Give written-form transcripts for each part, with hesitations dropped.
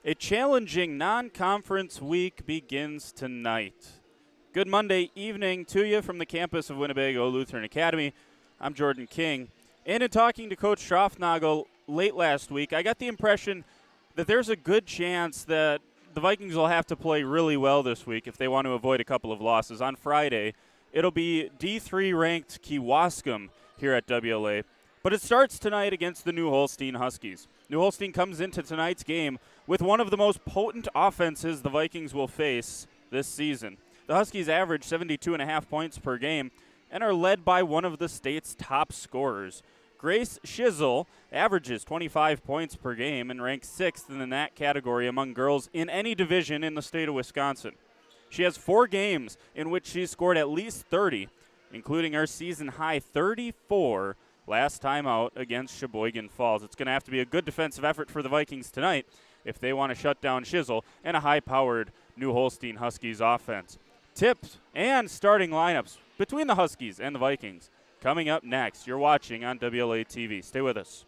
A challenging non-conference week begins tonight. Good Monday evening to you from the campus of Winnebago Lutheran Academy. I'm Jordan King. And in talking to Coach Schroffnagel late last week, I got the impression that there's a good chance that the Vikings will have to play really well this week if they want to avoid a couple of losses. On Friday, it'll be D3-ranked Kewaskum here at WLA. But it starts tonight against the New Holstein Huskies. New Holstein comes into tonight's game with one of the most potent offenses the Vikings will face this season. The Huskies average 72.5 points per game and are led by one of the state's top scorers. Grace Shizzle averages 25 points per game and ranks 6th in that category among girls in any division in the state of Wisconsin. She has 4 games in which she's scored at least 30, including her season-high 34 last time out against Sheboygan Falls. It's going to have to be a good defensive effort for the Vikings tonight if they want to shut down Shizzle and a high-powered New Holstein Huskies offense. Tips and starting lineups between the Huskies and the Vikings coming up next. You're watching on WLA TV. Stay with us.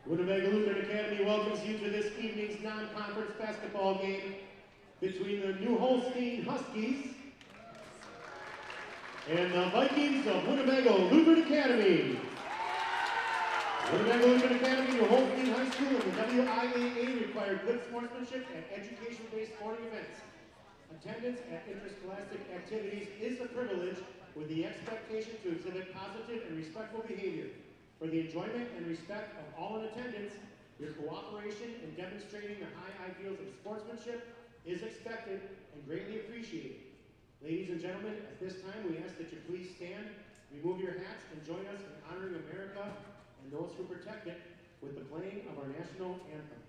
Winnebago Lutheran Academy welcomes you to this evening's non-conference basketball game between the New Holstein Huskies And the Vikings of Winnebago Lutheran Academy. Winnebago Lutheran Academy, New Holstein High School, and the WIAA require good sportsmanship and education-based sporting events. Attendance at interscholastic activities is a privilege with the expectation to exhibit positive and respectful behavior. For the enjoyment and respect of all in attendance, your cooperation in demonstrating the high ideals of sportsmanship is expected and greatly appreciated. Ladies and gentlemen, at this time we ask that you please stand, remove your hats, and join us in honoring America and those who protect it with the playing of our national anthem.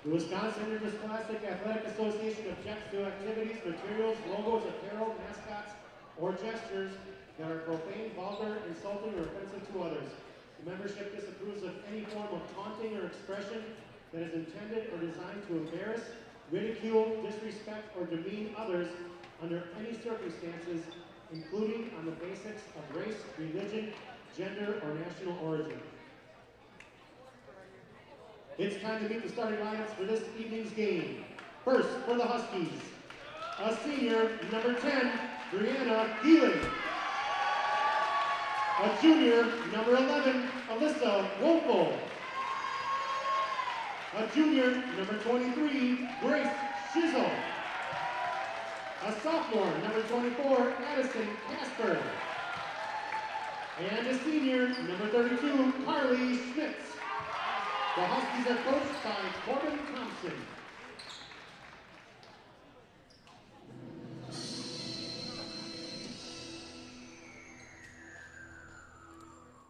The Wisconsin Interscholastic Athletic Association objects to activities, materials, logos, apparel, mascots, or gestures that are profane, vulgar, insulting, or offensive to others. The membership disapproves of any form of taunting or expression that is intended or designed to embarrass, ridicule, disrespect, or demean others under any circumstances, including on the basics of race, religion, gender, or national origin. It's time to meet the starting lineups for this evening's game. First, for the Huskies, a senior, number 10, Brianna Geeling. A junior, number 11, Alyssa Wolfel. A junior, number 23, Grace Shizzle. A sophomore, number 24, Addison Casper. And a senior, number 32, Carly Schmitz. The Huskies are coached by Corbin Thompson.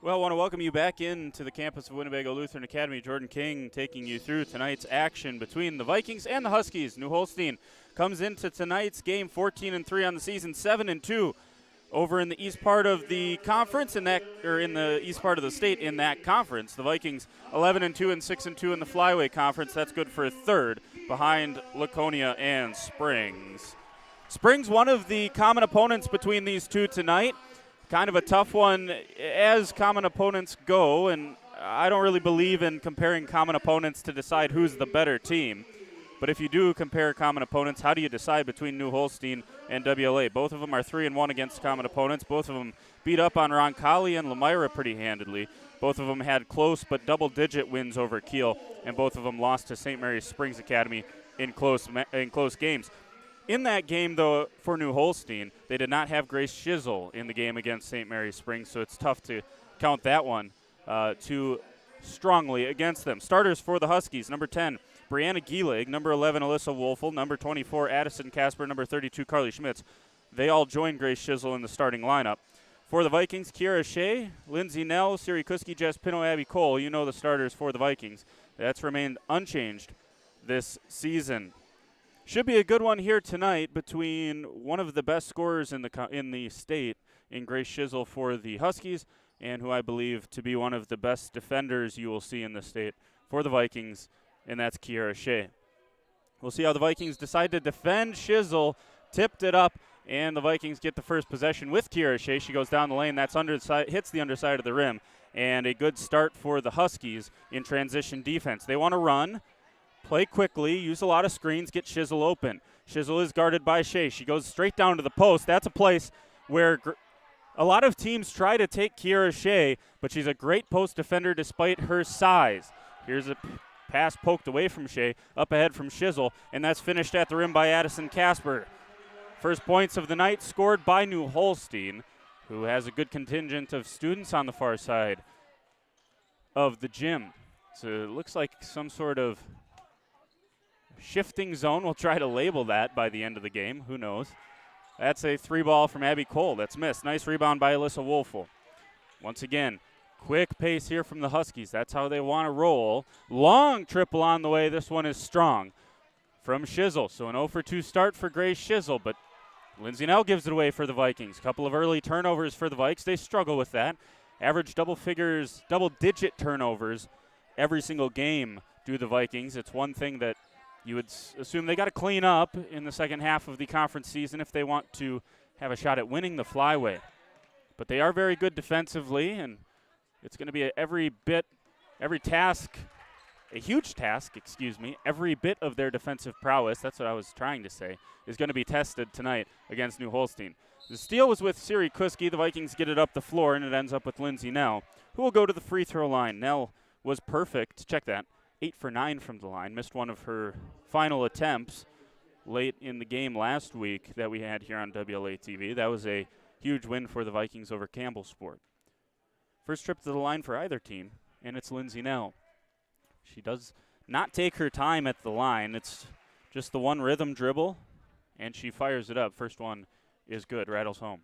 Well, I want to welcome you back into the campus of Winnebago Lutheran Academy. Jordan King taking you through tonight's action between the Vikings and the Huskies. New Holstein comes into tonight's game 14-3 on the season, 7-2 over in the east part of the conference, in the east part of the state in that conference. The Vikings 11-2 and 6-2 in the Flyway Conference. That's good for third behind Laconia and Springs. Springs, one of the common opponents between these two tonight. Kind of a tough one as common opponents go, and I don't really believe in comparing common opponents to decide who's the better team. But if you do compare common opponents, how do you decide between New Holstein and WLA? Both of them are 3-1 against common opponents. Both of them beat up on Roncalli and Lemira pretty handedly. Both of them had close but double-digit wins over Kiel, and both of them lost to St. Mary's Springs Academy in close games. In that game, though, for New Holstein, they did not have Grace Shizzle in the game against St. Mary's Springs, so it's tough to count that one too strongly against them. Starters for the Huskies, number 10, Brianna Gielig, number 11, Alyssa Wolfel, number 24, Addison Casper, number 32, Carly Schmitz. They all joined Grace Shizzle in the starting lineup. For the Vikings, Kiera Shea, Lindsay Nell, Siri Kuski, Jess Pino, Abby Cole. You know the starters for the Vikings. That's remained unchanged this season. Should be a good one here tonight between one of the best scorers in the state in Grace Shizzle for the Huskies, and who I believe to be one of the best defenders you will see in the state for the Vikings, and that's Kiera Shea. We'll see how the Vikings decide to defend. Shizzle tipped it up And the Vikings get the first possession with Kiera Shea. She goes down the lane. That's underside, hits the underside of the rim. And a good start for the Huskies in transition defense. They want to run, play quickly, use a lot of screens, get Shizzle open. Shizzle is guarded by Shea. She goes straight down to the post. That's a place where a lot of teams try to take Kiera Shea, but she's a great post defender despite her size. Here's a pass poked away from Shea, up ahead from Shizzle, and that's finished at the rim by Addison Casper. First points of the night scored by New Holstein, who has a good contingent of students on the far side of the gym. So it looks like some sort of shifting zone. We'll try to label that by the end of the game. Who knows? That's a 3-ball from Abby Cole. That's missed. Nice rebound by Alyssa Wolfel. Once again, quick pace here from the Huskies. That's how they want to roll. Long triple on the way. This one is strong from Shizzle. So an 0 for 2 start for Grace Shizzle, but Lindsay Nell gives it away for the Vikings. Couple of early turnovers for the Vikes. They struggle with that. Average double-digit turnovers every single game do the Vikings. It's one thing that you would assume they got to clean up in the second half of the conference season if they want to have a shot at winning the flyway. But they are very good defensively, and it's going to be every huge task, every bit of their defensive prowess, that's what I was trying to say, is going to be tested tonight against New Holstein. The steal was with Siri Kuski. The Vikings get it up the floor, and it ends up with Lindsay Nell, who will go to the free throw line. Nell was perfect. Check that. 8 for 9 from the line. Missed one of her final attempts late in the game last week that we had here on WLA TV. That was a huge win for the Vikings over Campbell Sport. First trip to the line for either team, and it's Lindsay Nell. She does not take her time at the line. It's just the one rhythm dribble, and she fires it up. First one is good, rattles home.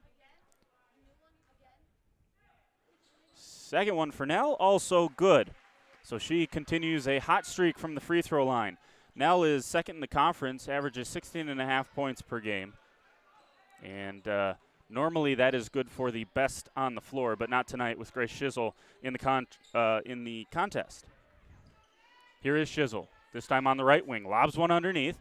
Second one for Nell, also good. So she continues a hot streak from the free throw line. Nell is second in the conference, averages 16.5 points per game. And normally that is good for the best on the floor, but not tonight with Grace Shizzle in the contest. Here is Shizzle, this time on the right wing. Lobs one underneath.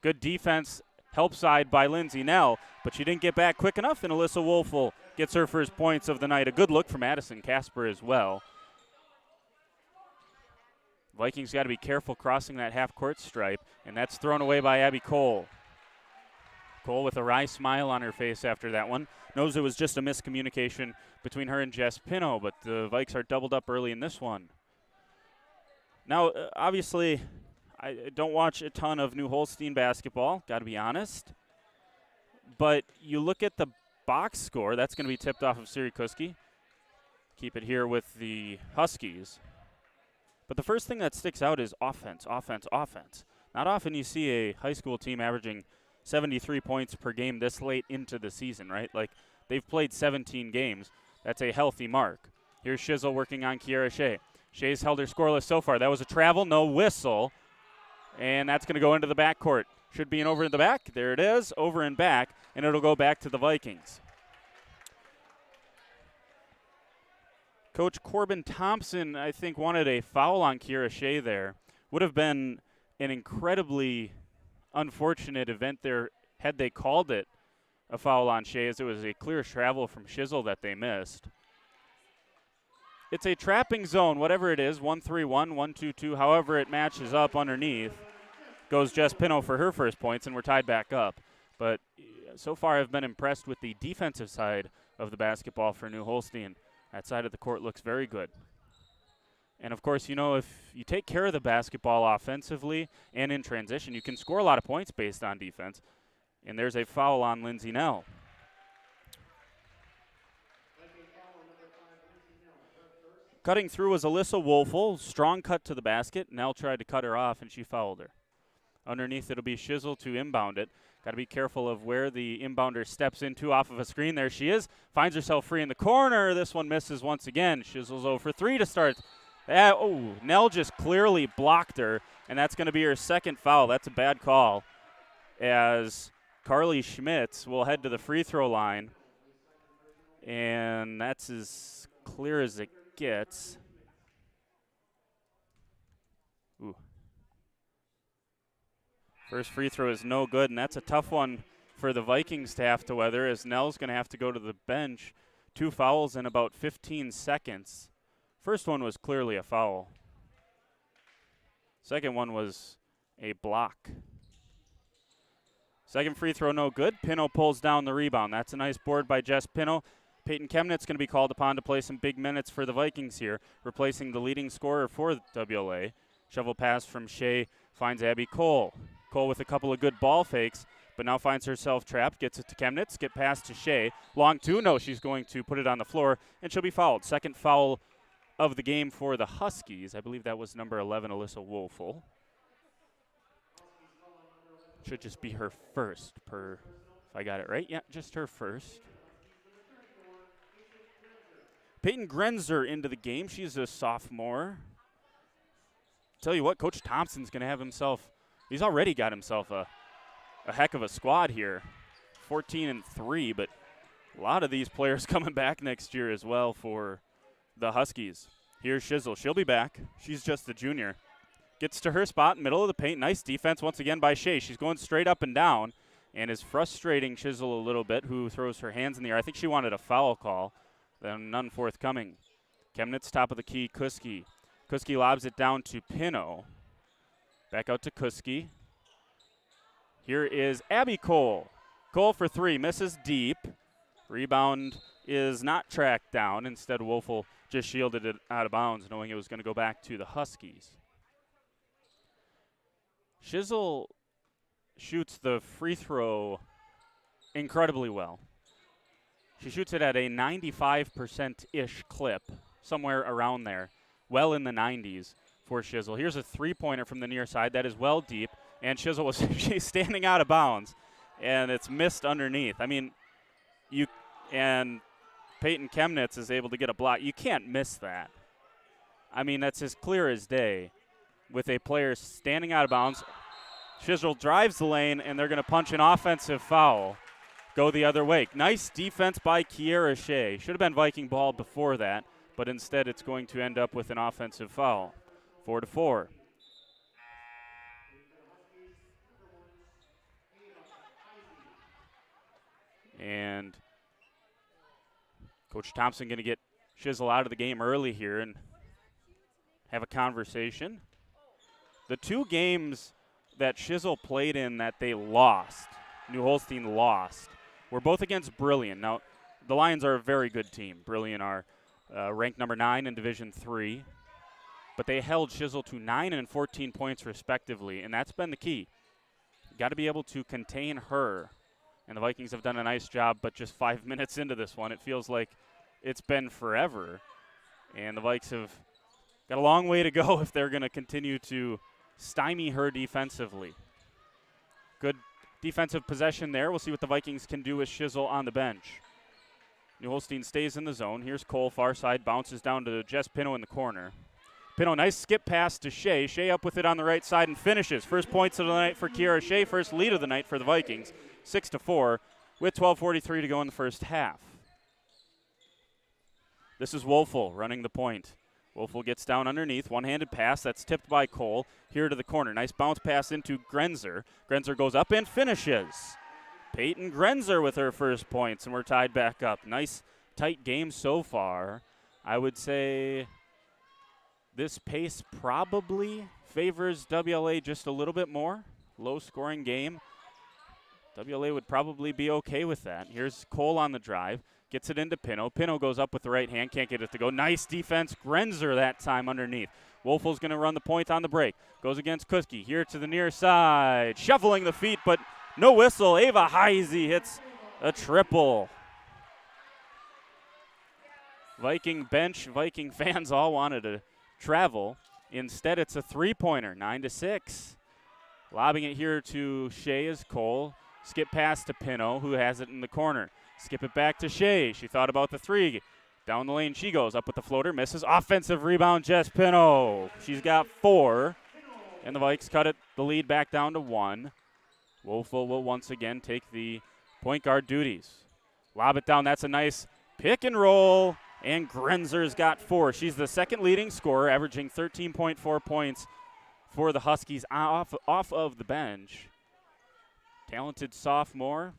Good defense, help side by Lindsay Nell, but she didn't get back quick enough, and Alyssa Wolfel gets her first points of the night. A good look from Addison Casper as well. Vikings got to be careful crossing that half-court stripe, and that's thrown away by Abby Cole. Cole with a wry smile on her face after that one. Knows it was just a miscommunication between her and Jess Pino, but the Vikes are doubled up early in this one. Now, obviously, I don't watch a ton of New Holstein basketball, got to be honest. But you look at the box score, that's going to be tipped off of Siri Kuski. Keep it here with the Huskies. But the first thing that sticks out is offense, offense, offense. Not often you see a high school team averaging 73 points per game this late into the season, right? Like, they've played 17 games. That's a healthy mark. Here's Shizzle working on Kiera Shea. Shea's held her scoreless so far. That was a travel, no whistle. And that's going to go into the backcourt. Should be an over in the back. There it is, over and back, and it'll go back to the Vikings. Coach Corbin Thompson, I think, wanted a foul on Kiera Shea there. Would have been an incredibly unfortunate event there had they called it a foul on Shea, as it was a clear travel from Shizzle that they missed. It's a trapping zone, whatever it is, 1-3-1, 1-2-2, however it matches up underneath. Goes Jess Pino for her first points, and we're tied back up. But so far I've been impressed with the defensive side of the basketball for New Holstein. That side of the court looks very good. And, of course, you know, if you take care of the basketball offensively and in transition, you can score a lot of points based on defense. And there's a foul on Lindsay Nell. Cutting through was Alyssa Wolfel. Strong cut to the basket. Nell tried to cut her off, and she fouled her. Underneath, it'll be Shizzle to inbound it. Got to be careful of where the inbounder steps into off of a screen. There she is. Finds herself free in the corner. This one misses once again. Shizzle's 0 for 3 to start. Nell just clearly blocked her, and that's going to be her second foul. That's a bad call, as Carly Schmitz will head to the free throw line, and that's as clear as it gets. Ooh. First free throw is no good, and that's a tough one for the Vikings to have to weather, as Nell's going to have to go to the bench. 2 fouls in about 15 seconds. First one was clearly a foul. Second one was a block. Second free throw, no good. Pino pulls down the rebound. That's a nice board by Jess Pino. Peyton Chemnitz going to be called upon to play some big minutes for the Vikings here, replacing the leading scorer for the WLA. Shovel pass from Shea finds Abby Cole. Cole with a couple of good ball fakes, but now finds herself trapped. Gets it to Chemnitz. Get pass to Shea. Long two. No, she's going to put it on the floor, and she'll be fouled. Second foul of the game for the Huskies. I believe that was number 11, Alyssa Woelfel. Should just be her first, if I got it right. Yeah, just her first. Peyton Grenzer into the game. She's a sophomore. Tell you what, Coach Thompson's going to have himself, he's already got himself a heck of a squad here. 14-3, but a lot of these players coming back next year as well for the Huskies. Here's Shizzle. She'll be back. She's just a junior. Gets to her spot, middle of the paint. Nice defense once again by Shea. She's going straight up and down and is frustrating Shizzle a little bit, who throws her hands in the air. I think she wanted a foul call, then none forthcoming. Chemnitz top of the key, Kuski. Kuski lobs it down to Pino. Back out to Kuski. Here is Abby Cole. Cole for three, misses deep. Rebound is not tracked down. Instead, Woelfel just shielded it out of bounds, knowing it was going to go back to the Huskies. Shizzle shoots the free throw incredibly well. She shoots it at a 95%-ish clip, somewhere around there, well in the 90s for Shizzle. Here's a three-pointer from the near side that is well deep, and Shizzle was she's standing out of bounds, and it's missed underneath. I mean, and Peyton Chemnitz is able to get a block. You can't miss that. I mean, that's as clear as day. With a player standing out of bounds, Shizzle drives the lane, and they're going to punch an offensive foul. Go the other way. Nice defense by Kiera Shea. Should have been Viking ball before that, but instead it's going to end up with an offensive foul. 4-4. And Coach Thompson going to get Shizzle out of the game early here and have a conversation. The two games that Shizzle played in that they lost, New Holstein lost, were both against Brilliant. Now, the Lions are a very good team. Brilliant are ranked number 9 in Division III, but they held Shizzle to 9 and 14 points respectively, and that's been the key. You got to be able to contain her, and the Vikings have done a nice job, but just 5 minutes into this one, it feels like it's been forever, and the Vikes have got a long way to go if they're going to continue to stymie her defensively. Good defensive possession there. We'll see what the Vikings can do with Shizzle on the bench. New Holstein stays in the zone. Here's Cole, far side, bounces down to Jess Pino in the corner. Pino, nice skip pass to Shea. Shea up with it on the right side and finishes. First points of the night for Kiera Shea. First lead of the night for the Vikings. 6-4 with 12:43 to go in the first half. This is Woelfel running the point. Woelfel gets down underneath. One-handed pass. That's tipped by Cole. Here to the corner. Nice bounce pass into Grenzer. Grenzer goes up and finishes. Peyton Grenzer with her first points, and we're tied back up. Nice, tight game so far. I would say this pace probably favors WLA just a little bit more. Low-scoring game. WLA would probably be okay with that. Here's Cole on the drive. Gets it into Pino. Pino goes up with the right hand. Can't get it to go. Nice defense. Grenzer that time underneath. Woelfel's going to run the point on the break. Goes against Kuski. Here to the near side. Shuffling the feet, but no whistle. Ava Heise hits a triple. Viking bench, Viking fans all wanted to travel. Instead, it's a three-pointer, 9-6. Lobbing it here to Shea is Cole. Skip pass to Pino, who has it in the corner. Skip it back to Shea. She thought about the three. Down the lane she goes. Up with the floater. Misses. Offensive rebound, Jess Pino. She's got 4. And the Vikes cut the lead back down to 1. Woelfel will once again take the point guard duties. Lob it down. That's a nice pick and roll. And Grenzer's got 4. She's the second leading scorer, averaging 13.4 points for the Huskies off of the bench. Talented sophomore.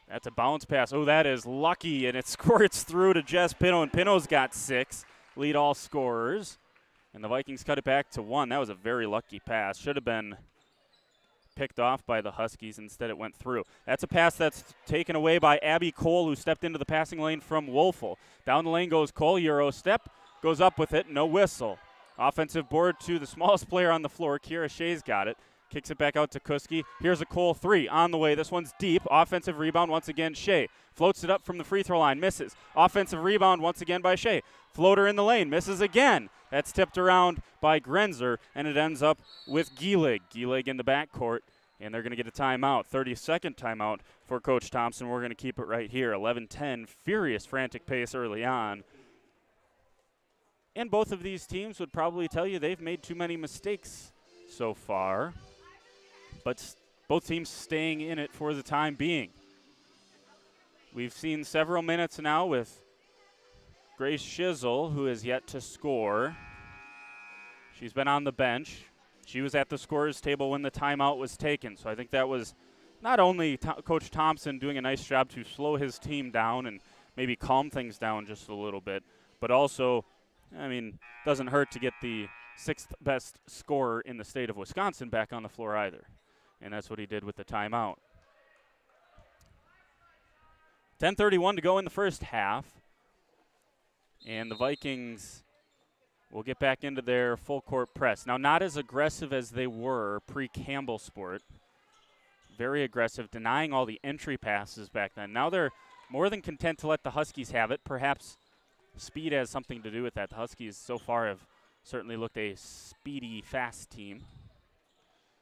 That's a bounce pass. Oh, that is lucky, and it squirts through to Jess Pino, and Pino's got 6. Lead all scorers. And the Vikings cut it back to 1. That was a very lucky pass. Should have been picked off by the Huskies. Instead, it went through. That's a pass that's taken away by Abby Cole, who stepped into the passing lane from Wolfel. Down the lane goes Cole. Euro step. Goes up with it. No whistle. Offensive board to the smallest player on the floor. Kira Shea's got it. Kicks it back out to Kuski. Here's a Cole 3 on the way. This one's deep. Offensive rebound once again, Shea. Floats it up from the free throw line. Misses. Offensive rebound once again by Shea. Floater in the lane. Misses again. That's tipped around by Grenzer, and it ends up with Gielig. Gielig in the backcourt, and they're going to get a timeout. 30-second timeout for Coach Thompson. We're going to keep it right here. 11-10. Furious, frantic pace early on. And both of these teams would probably tell you they've made too many mistakes so far. But both teams staying in it for the time being. We've seen several minutes now with Grace Shizzle, who is yet to score. She's been on the bench. She was at the scorer's table when the timeout was taken. So I think that was not only Coach Thompson doing a nice job to slow his team down and maybe calm things down just a little bit, but also, I mean, doesn't hurt to get the 6th best scorer in the state of Wisconsin back on the floor either. And that's what he did with the timeout. 10:31 to go in the first half. And the Vikings will get back into their full court press. Now, not as aggressive as they were pre-Campbell Sport. Very aggressive, denying all the entry passes back then. Now they're more than content to let the Huskies have it. Perhaps speed has something to do with that. The Huskies so far have certainly looked a speedy, fast team.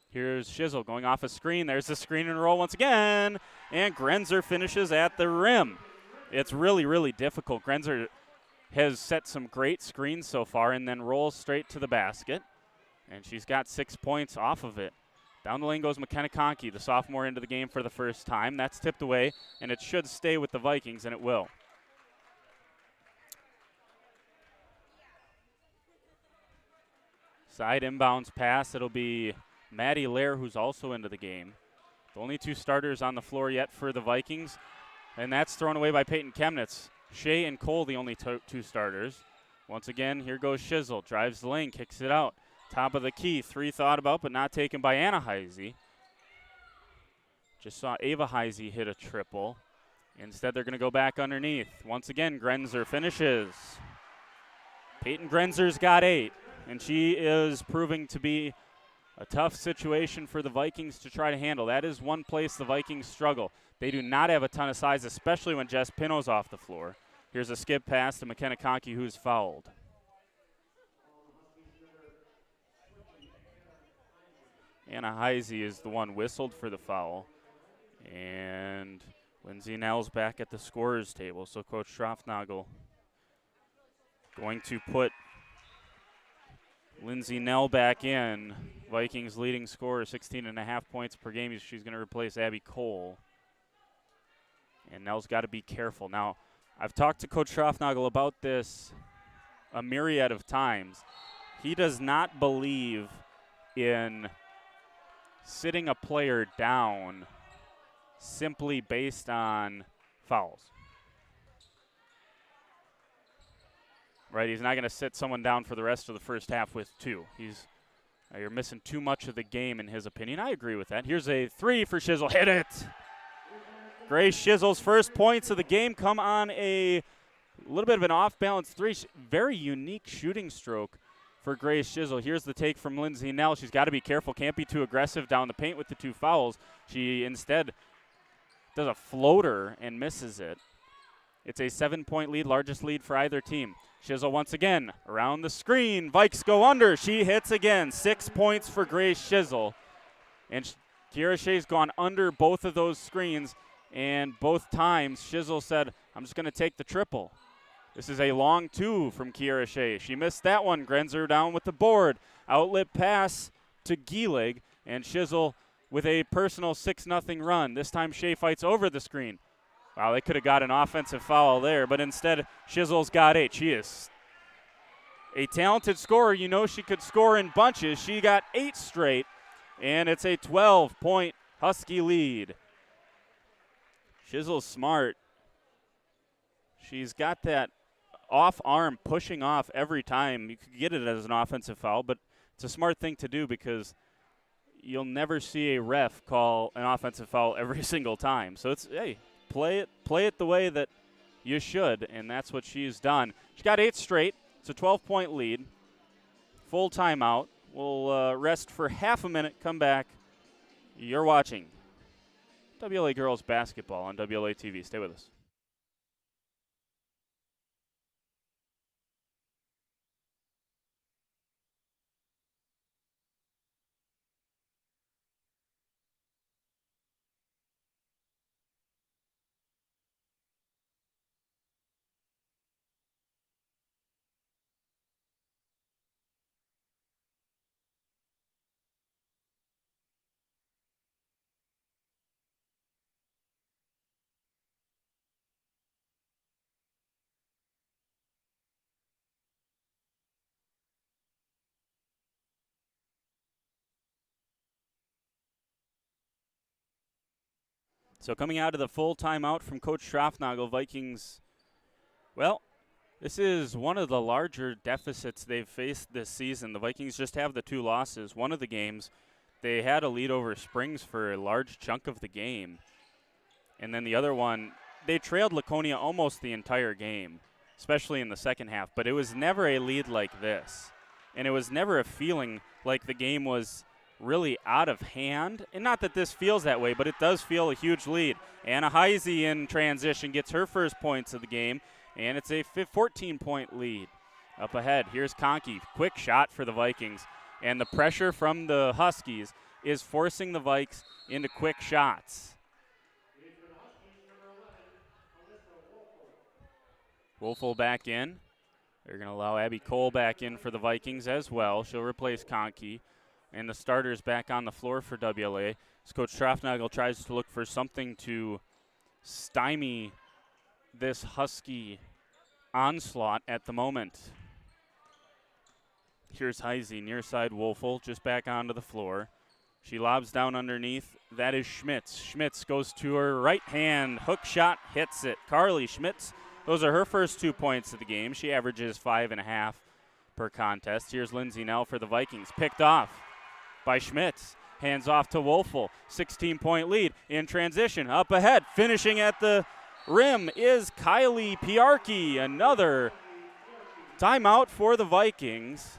Here's Shizzle going off a screen. There's the screen and roll once again. And Grenzer finishes at the rim. It's really, really difficult. Grenzer has set some great screens so far and then rolls straight to the basket. And she's got 6 points off of it. Down the lane goes McKenna Conkey, the sophomore, into the game for the first time. That's tipped away, and it should stay with the Vikings, and it will. Side inbounds pass. It'll be Maddie Lair, who's also into the game. The only 2 starters on the floor yet for the Vikings, and that's thrown away by Peyton Chemnitz. Shea and Cole, the only 2 starters. Once again, here goes Shizzle. Drives the lane, kicks it out. Top of the key, 3 thought about, but not taken by Anna Heisey. Just saw Ava Heisey hit a triple. Instead, they're going to go back underneath. Once again, Grenzer finishes. Peyton Grenzer's got 8, and she is proving to be a tough situation for the Vikings to try to handle. That is one place the Vikings struggle. They do not have a ton of size, especially when Jess Pino's off the floor. Here's a skip pass to McKenna Conkey, who's fouled. Anna Heisey is the one whistled for the foul. And Lindsay Nell's back at the scorer's table. So Coach Schroffnagel going to put Lindsay Nell back in. Vikings leading scorer, 16.5 points per game. She's going to replace Abby Cole. And Nell's got to be careful. Now, I've talked to Coach Schroffnagel about this a myriad of times. He does not believe in sitting a player down simply based on fouls. Right, he's not going to sit someone down for the rest of the first half with 2. You're missing too much of the game in his opinion. I agree with that. Here's a 3 for Shizzle. Hit it! Grace Shizzle's first points of the game come on a little bit of an off-balance 3. Very unique shooting stroke for Grace Shizzle. Here's the take from Lindsay Nell. She's got to be careful. Can't be too aggressive down the paint with the 2 fouls. She instead does a floater and misses it. It's a 7-point lead, largest lead for either team. Shizzle once again around the screen. Vikes go under. She hits again. 6 points for Grace Shizzle. And Kiera Shea's gone under both of those screens. And both times Shizzle said, I'm just going to take the triple. This is a long 2 from Kiera Shea. She missed that one. Grenzer down with the board. Outlet pass to Gielig. And Shizzle with a personal 6-0 run. This time Shea fights over the screen. Wow, they could have got an offensive foul there, but instead Shizzle's got 8. She is a talented scorer. You know she could score in bunches. She got 8 straight, and it's a 12-point Husky lead. She's a little smart. She's got that off arm pushing off every time. You could get it as an offensive foul, but it's a smart thing to do because you'll never see a ref call an offensive foul every single time. So it's, hey, play it the way that you should, and that's what she's done. She got 8 straight. It's a 12-point lead. Full timeout. We'll rest for half a minute, come back. You're watching WLA Girls Basketball on WLA TV. Stay with us. So coming out of the full timeout from Coach Schraffnagel, Vikings, well, this is one of the larger deficits they've faced this season. The Vikings just have the 2 losses. One of the games, they had a lead over Springs for a large chunk of the game. And then the other one, they trailed Laconia almost the entire game, especially in the second half. But it was never a lead like this. And it was never a feeling like the game was really out of hand. And not that this feels that way, but it does feel a huge lead. Anna Heise in transition gets her first points of the game, and it's a 14-point lead. Up ahead, here's Conkey. Quick shot for the Vikings. And the pressure from the Huskies is forcing the Vikes into quick shots. Wolfel back in. They're going to allow Abby Cole back in for the Vikings as well. She'll replace Conkey. And the starters back on the floor for WLA as Coach Schraffnagel tries to look for something to stymie this Husky onslaught at the moment. Here's Heise, near side Wolfel, just back onto the floor. She lobs down underneath. That is Schmitz. Schmitz goes to her right hand. Hook shot, hits it. Carly Schmitz, those are her first 2 points of the game. She averages 5.5 per contest. Here's Lindsay Nell for the Vikings. Picked off by Schmitz. Hands off to Wolfel. 16-point lead in transition. Up ahead, finishing at the rim is Kylie Piarki. Another timeout for the Vikings.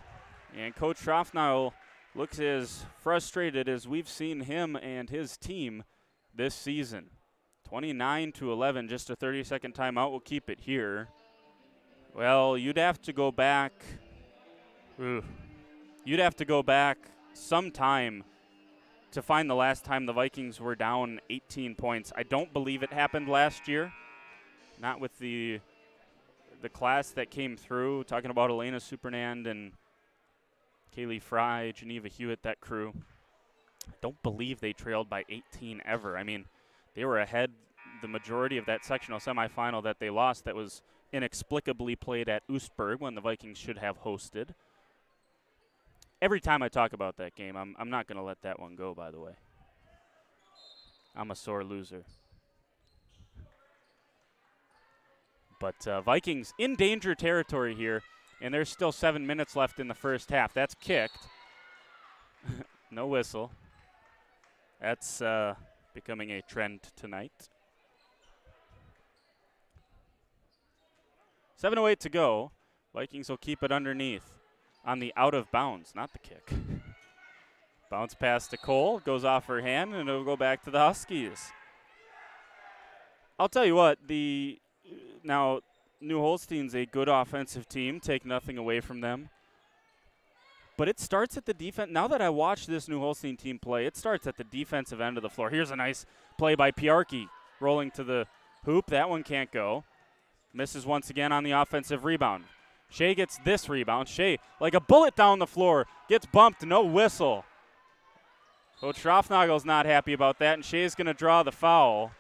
And Coach Schraffnagel looks as frustrated as we've seen him and his team this season. 29-11, just a 30-second timeout. We'll keep it here. Well, you'd have to go back. You'd have to go back sometime to find the last time the Vikings were down 18 points. I don't believe it happened last year. Not with the class that came through. Talking about Elena Supernand and Kaylee Fry, Geneva Hewitt, that crew. I don't believe they trailed by 18 ever. I mean, they were ahead the majority of that sectional semifinal that they lost that was inexplicably played at Oostburg when the Vikings should have hosted. Every time I talk about that game, I'm not going to let that one go, by the way. I'm a sore loser. But Vikings in danger territory here, and there's still 7 minutes left in the first half. That's kicked. No whistle. That's becoming a trend tonight. 7:08 to go. Vikings will keep it underneath on the out of bounds, not the kick. Bounce pass to Cole, goes off her hand, and it'll go back to the Huskies. I'll tell you what, now New Holstein's a good offensive team, take nothing away from them. But it starts at the defense. Now that I watch this New Holstein team play, it starts at the defensive end of the floor. Here's a nice play by Piarki, rolling to the hoop. That one can't go. Misses once again on the offensive rebound. Shea gets this rebound. Shea, like a bullet down the floor, gets bumped, no whistle. Coach Schraffnagel's not happy about that, and Shea's going to draw the foul.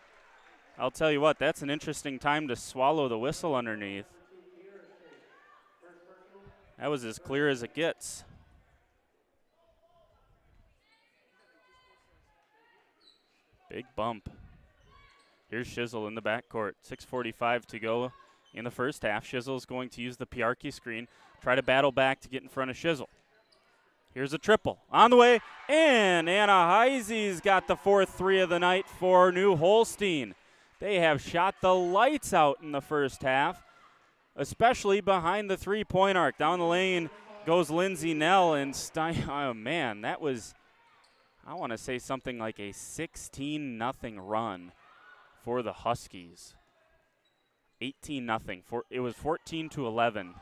I'll tell you what, that's an interesting time to swallow the whistle underneath. That was as clear as it gets. Big bump. Here's Shizzle in the backcourt. 6:45 to go in the first half. Shizzle's going to use the Piarki screen, try to battle back to get in front of Shizzle. Here's a triple on the way, and Anna Heisey's got the fourth three of the night for New Holstein. They have shot the lights out in the first half, especially behind the three-point arc. Down the lane goes Lindsay Nell, and oh man, that was, I want to say something like a 16-0 run for the Huskies. 18-0. It was 14-11.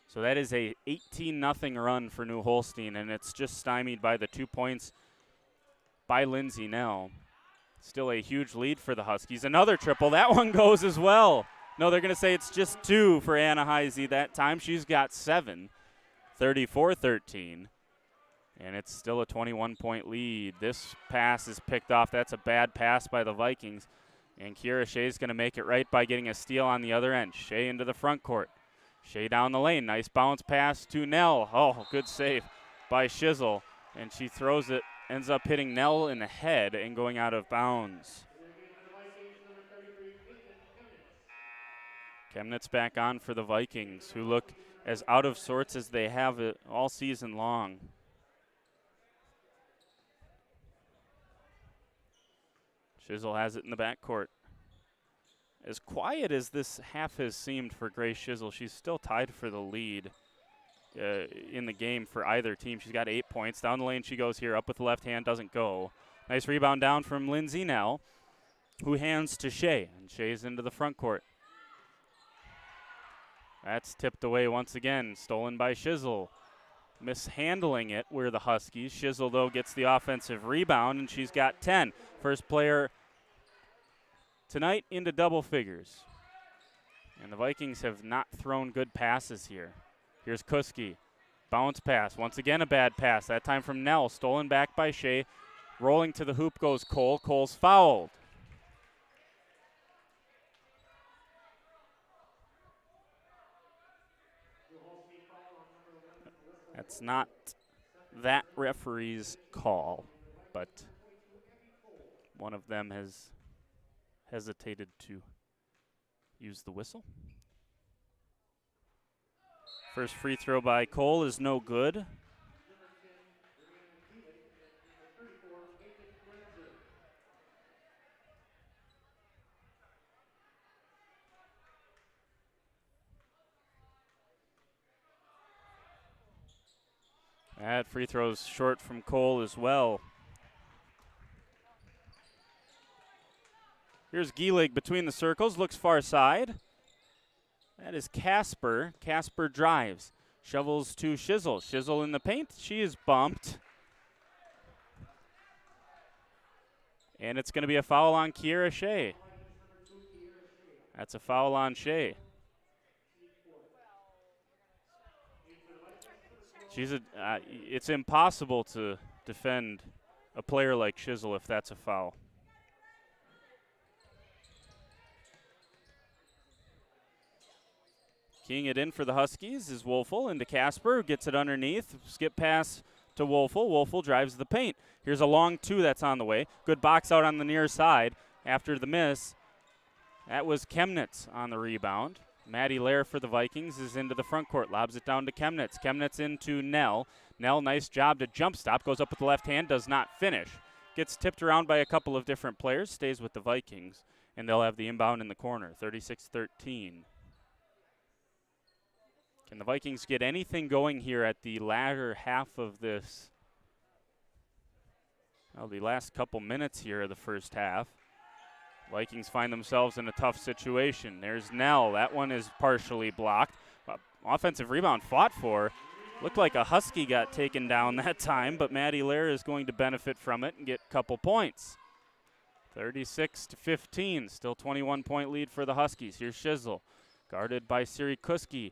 So that is a 18-0 run for New Holstein, and it's just stymied by the 2 points by Lindsay Nell. Still a huge lead for the Huskies. Another triple. That one goes as well. No, they're going to say it's just 2 for Anna Heisey that time. She's got 7. 34-13. And it's still a 21-point lead. This pass is picked off. That's a bad pass by the Vikings. And Kiera Shea's going to make it right by getting a steal on the other end. Shea into the front court. Shea down the lane. Nice bounce pass to Nell. Oh, good save by Shizzle. And she throws it, ends up hitting Nell in the head and going out of bounds. Chemnitz back on for the Vikings, who look as out of sorts as they have it all season long. Shizzle has it in the backcourt. As quiet as this half has seemed for Grace Shizzle, she's still tied for the lead in the game for either team. She's got 8 points. Down the lane she goes here, up with the left hand, doesn't go. Nice rebound down from Lindsay Nell, who hands to Shea, and Shea's into the front court. That's tipped away once again, stolen by Shizzle. Mishandling it were the Huskies. Shizzle, though, gets the offensive rebound, and she's got 10. First player tonight into double figures. And the Vikings have not thrown good passes here. Here's Kuski. Bounce pass. Once again a bad pass. That time from Nell. Stolen back by Shea. Rolling to the hoop goes Cole. Cole's fouled. That's not that referee's call, but one of them has hesitated to use the whistle. First free throw by Cole is no good. That free throw's short from Cole as well. Here's Gielig between the circles, looks far side. That is Casper. Casper drives. Shovels to Shizzle. Shizzle in the paint. She is bumped. And it's going to be a foul on Kiera Shea. That's a foul on Shea. It's impossible to defend a player like Shizzle if that's a foul. Keying it in for the Huskies is Wolfel into Casper, who gets it underneath. Skip pass to Wolfel. Wolfel drives the paint. Here's a long 2 that's on the way. Good box out on the near side after the miss. That was Chemnitz on the rebound. Maddie Lair for the Vikings is into the front court. Lobs it down to Chemnitz. Chemnitz into Nell. Nell, nice job to jump stop. Goes up with the left hand, does not finish. Gets tipped around by a couple of different players. Stays with the Vikings. And they'll have the inbound in the corner. 36-13. Can the Vikings get anything going here at the latter half of this? Well, the last couple minutes here of the first half. Vikings find themselves in a tough situation. There's Nell. That one is partially blocked. Offensive rebound fought for. Looked like a Husky got taken down that time, but Maddie Lair is going to benefit from it and get a couple points. 36-15. Still 21-point lead for the Huskies. Here's Shizzle. Guarded by Siri Kuski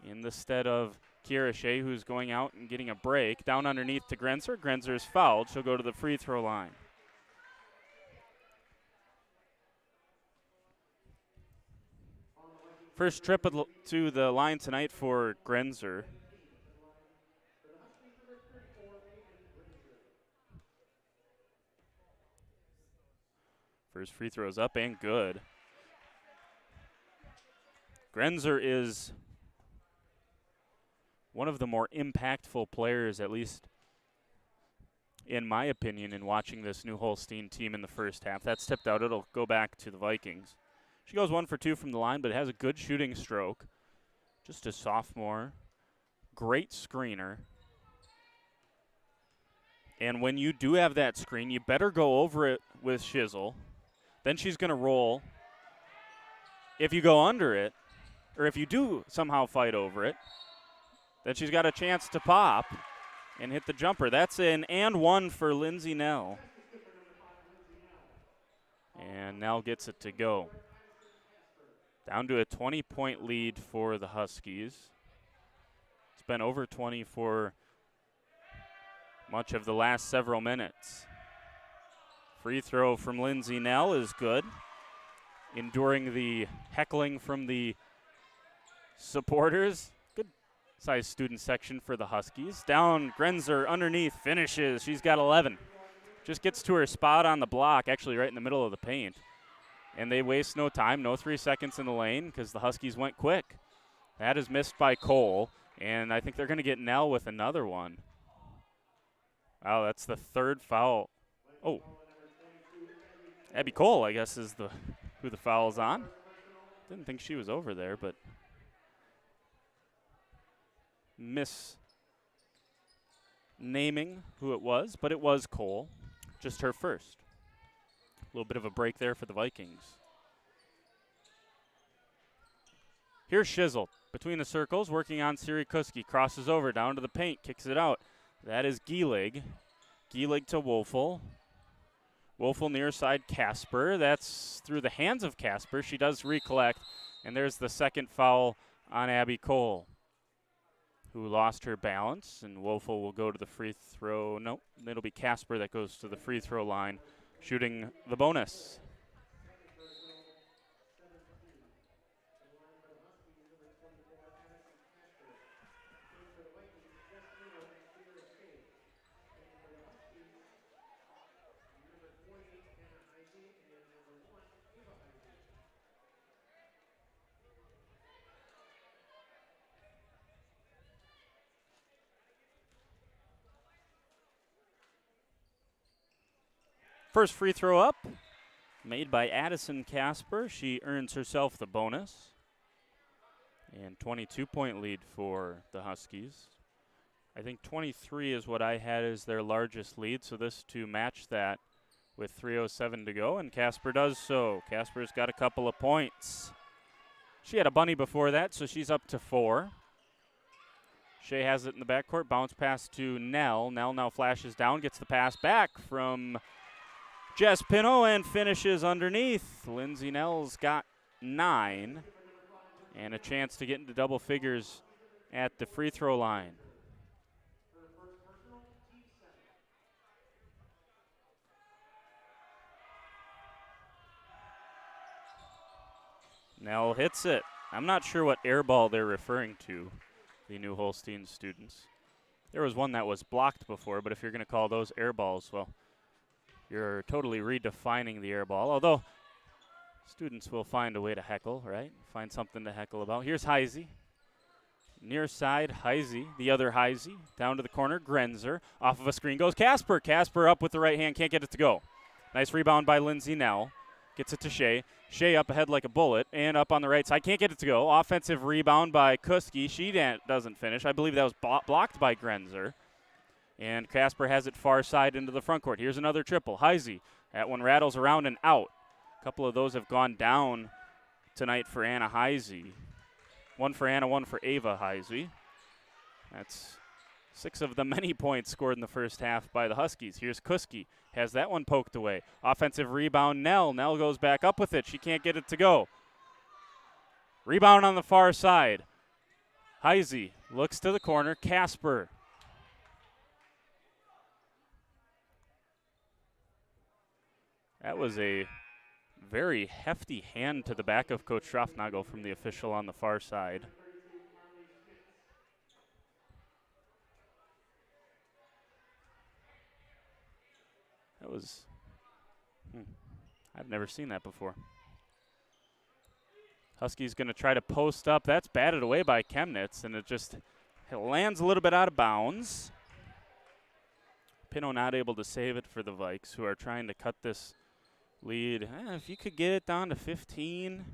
in the stead of Kiera Shea, who's going out and getting a break. Down underneath to Grenzer. Grenzer is fouled. She'll go to the free throw line. First trip to the line tonight for Grenzer. First free throw's up and good. Grenzer is one of the more impactful players, at least in my opinion, in watching this new Holstein team in the first half. That's tipped out. It'll go back to the Vikings. She goes 1 for 2 from the line, but has a good shooting stroke. Just a sophomore. Great screener. And when you do have that screen, you better go over it with Shizzle. Then she's going to roll. If you go under it, or if you do somehow fight over it, then she's got a chance to pop and hit the jumper. That's an and one for Lindsay Nell. And Nell gets it to go. Down to a 20-point lead for the Huskies. It's been over 20 for much of the last several minutes. Free throw from Lindsay Nell is good. Enduring the heckling from the supporters. Good size student section for the Huskies. Down, Grenzer underneath, finishes. She's got 11. Just gets to her spot on the block, actually right in the middle of the paint. And they waste no time, no 3 seconds in the lane because the Huskies went quick. That is missed by Cole, and I think they're going to get Nell with another one. Wow, that's the third foul. Oh, Abby Cole, I guess, is who the foul's on. Didn't think she was over there, but naming who it was, but it was Cole. Just her first. A little bit of a break there for the Vikings. Here's Shizzle between the circles, working on Siri Kuski. Crosses over, down to the paint, kicks it out. That is Gielig. Gielig to Wolfel. Wolfel near side Casper. That's through the hands of Casper. She does recollect, and there's the second foul on Abby Cole, who lost her balance, and Wolfel will go to the free throw. Nope, it'll be Casper that goes to the free throw line, shooting the bonus. First free throw up, made by Addison Casper. She earns herself the bonus. And 22-point lead for the Huskies. I think 23 is what I had as their largest lead, so this to match that with 3:07 to go, and Casper does so. Casper's got a couple of points. She had a bunny before that, so she's up to 4. Shea has it in the backcourt, bounce pass to Nell. Nell now flashes down, gets the pass back from Jess Pino and finishes underneath. Lindsay Nell's got 9 and a chance to get into double figures at the free throw line. Nell hits it. I'm not sure what air ball they're referring to, the new Holstein students. There was one that was blocked before, but if you're going to call those air balls, well, you're totally redefining the air ball, although students will find a way to heckle, right? Find something to heckle about. Here's Heisey. Near side, Heisey, the other Heisey. Down to the corner, Grenzer. Off of a screen goes Casper. Casper up with the right hand, can't get it to go. Nice rebound by Lindsay Nell. Gets it to Shea. Shea up ahead like a bullet, and up on the right side. Can't get it to go. Offensive rebound by Kuski. She doesn't finish. I believe that was blocked by Grenzer. And Casper has it far side into the front court. Here's another triple. Heisey. That one rattles around and out. A couple of those have gone down tonight for Anna Heisey. One for Anna, one for Ava Heisey. That's 6 of the many points scored in the first half by the Huskies. Here's Kuski. Has that one poked away. Offensive rebound, Nell. Nell goes back up with it. She can't get it to go. Rebound on the far side. Heisey looks to the corner. Casper. That was a very hefty hand to the back of Coach Schroffnagel from the official on the far side. That was, I've never seen that before. Huskies going to try to post up. That's batted away by Chemnitz, and it lands a little bit out of bounds. Pino not able to save it for the Vikes, who are trying to cut this lead. If you could get it down to 15,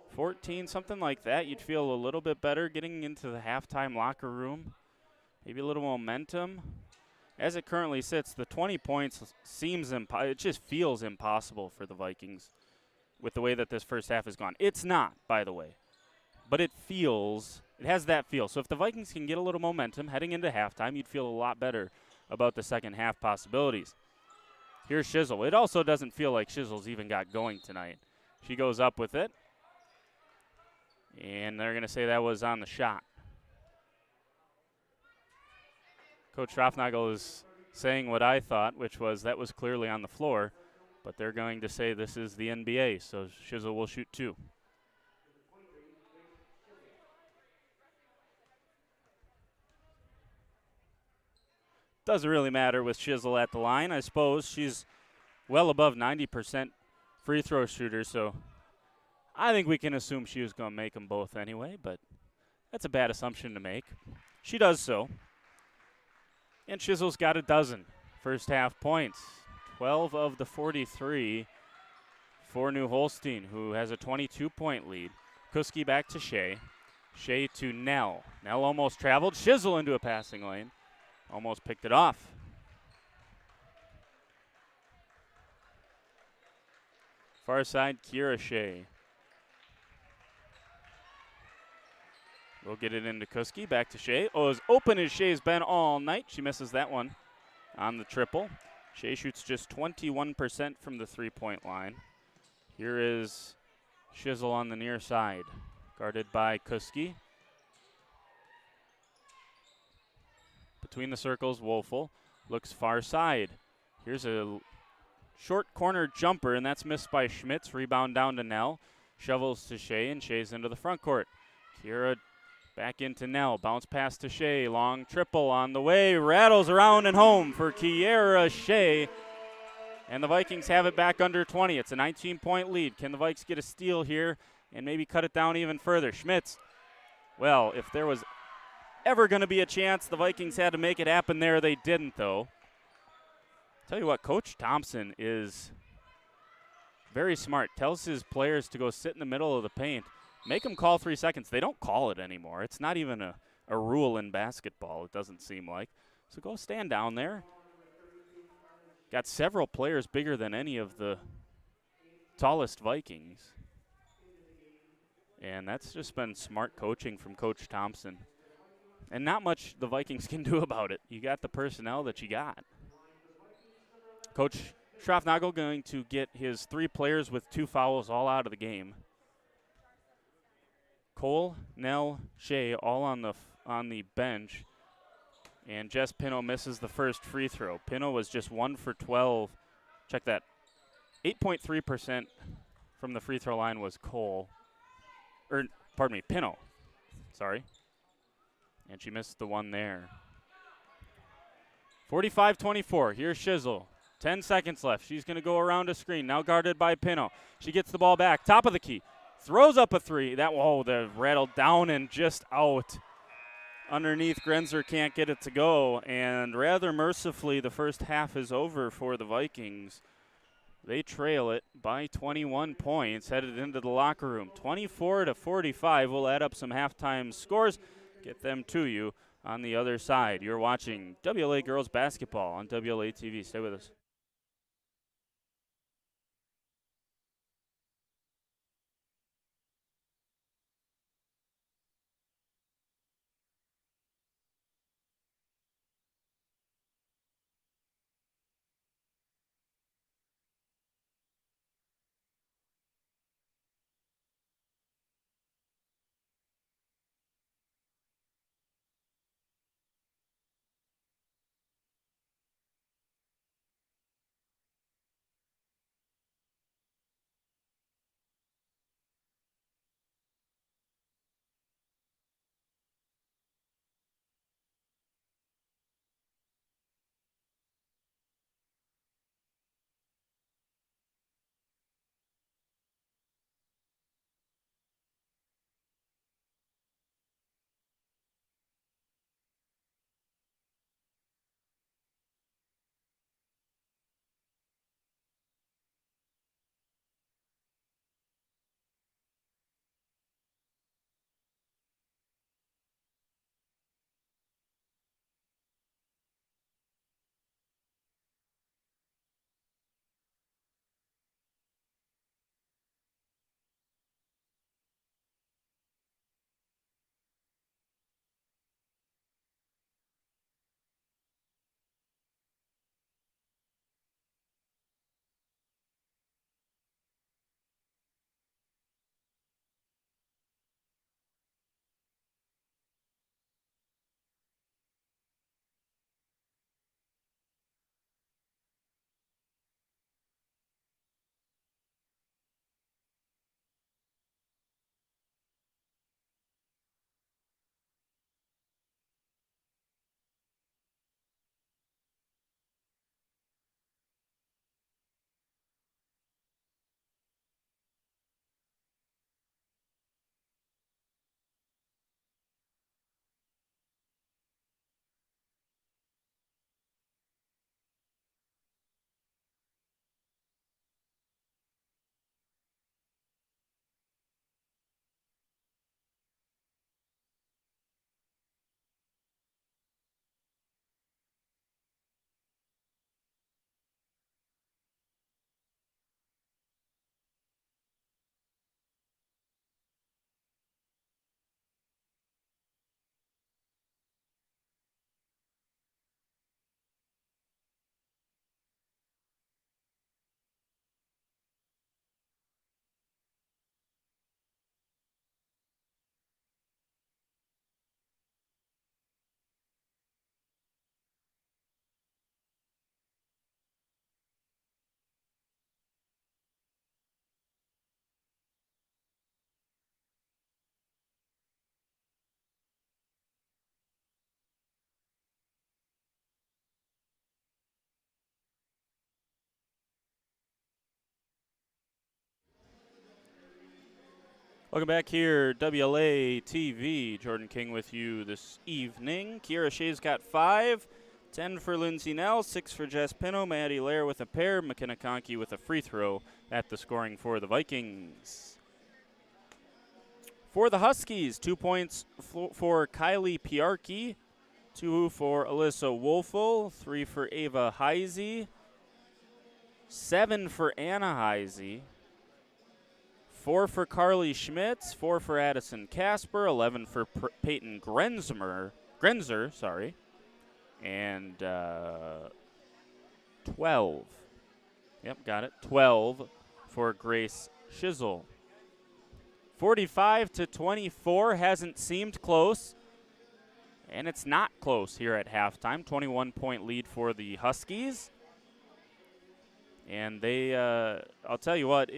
14, something like that, you'd feel a little bit better getting into the halftime locker room. Maybe a little momentum. As it currently sits, the 20 points seems it just feels impossible for the Vikings with the way that this first half has gone. It's not, by the way, but it has that feel. So if the Vikings can get a little momentum heading into halftime, you'd feel a lot better about the second half possibilities. Here's Shizzle. It also doesn't feel like Shizzle's even got going tonight. She goes up with it, and they're going to say that was on the shot. Coach Schroffnagel is saying what I thought, which was that was clearly on the floor, but they're going to say this is the NBA, so Shizzle will shoot 2. Doesn't really matter with Shizzle at the line. I suppose she's well above 90% free throw shooter, so I think we can assume she was going to make them both anyway, but that's a bad assumption to make. She does so. And Shizzle's got a dozen first half points. 12 of the 43 for New Holstein, who has a 22-point lead. Kuski back to Shea. Shea to Nell. Nell almost traveled. Shizzle into a passing lane. Almost picked it off. Far side, Kira Shea. We'll get it into Kuski. Back to Shea. Oh, as open as Shea's been all night. She misses that one on the triple. Shea shoots just 21% from the three-point line. Here is Shizzle on the near side, guarded by Kuski. Between the circles, Wolfel looks far side. Here's a short corner jumper, and that's missed by Schmitz. Rebound down to Nell. Shovels to Shea, and Shea's into the front court. Kira back into Nell. Bounce pass to Shea. Long triple on the way. Rattles around and home for Kiera Shea. And the Vikings have it back under 20. It's a 19-point lead. Can the Vikes get a steal here and maybe cut it down even further? Schmitz, well, if there was ever going to be a chance the Vikings had to make it happen there, they didn't, though. Tell you what, Coach Thompson is very smart. Tells his players to go sit in the middle of the paint. Make them call 3 seconds. They don't call it anymore. It's not even a rule in basketball, it doesn't seem like. So go stand down there. Got several players bigger than any of the tallest Vikings. And that's just been smart coaching from Coach Thompson. And not much the Vikings can do about it. You got the personnel that you got. Coach Schroffnagel going to get his 3 players with 2 fouls all out of the game. Cole, Nell, Shea all on the bench. And Jess Pino misses the first free throw. Pino was just 1 for 12. Check that. 8.3% from the free throw line was Cole. Pino. Sorry. And she missed the one there. 45-24. Here's Shizzle. 10 seconds left. She's going to go around a screen. Now guarded by Pino. She gets the ball back. Top of the key. Throws up a 3. That rattled down and just out. Underneath, Grenzer can't get it to go. And rather mercifully, the first half is over for the Vikings. They trail it by 21 points, headed into the locker room. 24-45. We'll add up some halftime scores, get them to you on the other side. You're watching WLA Girls Basketball on WLA TV. Stay with us. Welcome back here, WLA TV. Jordan King with you this evening. Kiera Shea's got 5, 10 for Lindsay Nell, 6 for Jess Pino, Maddie Lair with a pair, McKenna Conkey with a free throw at the scoring for the Vikings. For the Huskies, 2 points for Kylie Piarki, 2 for Alyssa Wolfel, 3 for Ava Heisey, 7 for Anna Heisey, 4 for Carly Schmitz, 4 for Addison Casper, 11 for Peyton Grenzer, and 12. Yep, got it. 12 for Grace Shizzle. 45-24 hasn't seemed close, and it's not close here at halftime. 21-point lead for the Huskies, and they, I'll tell you what,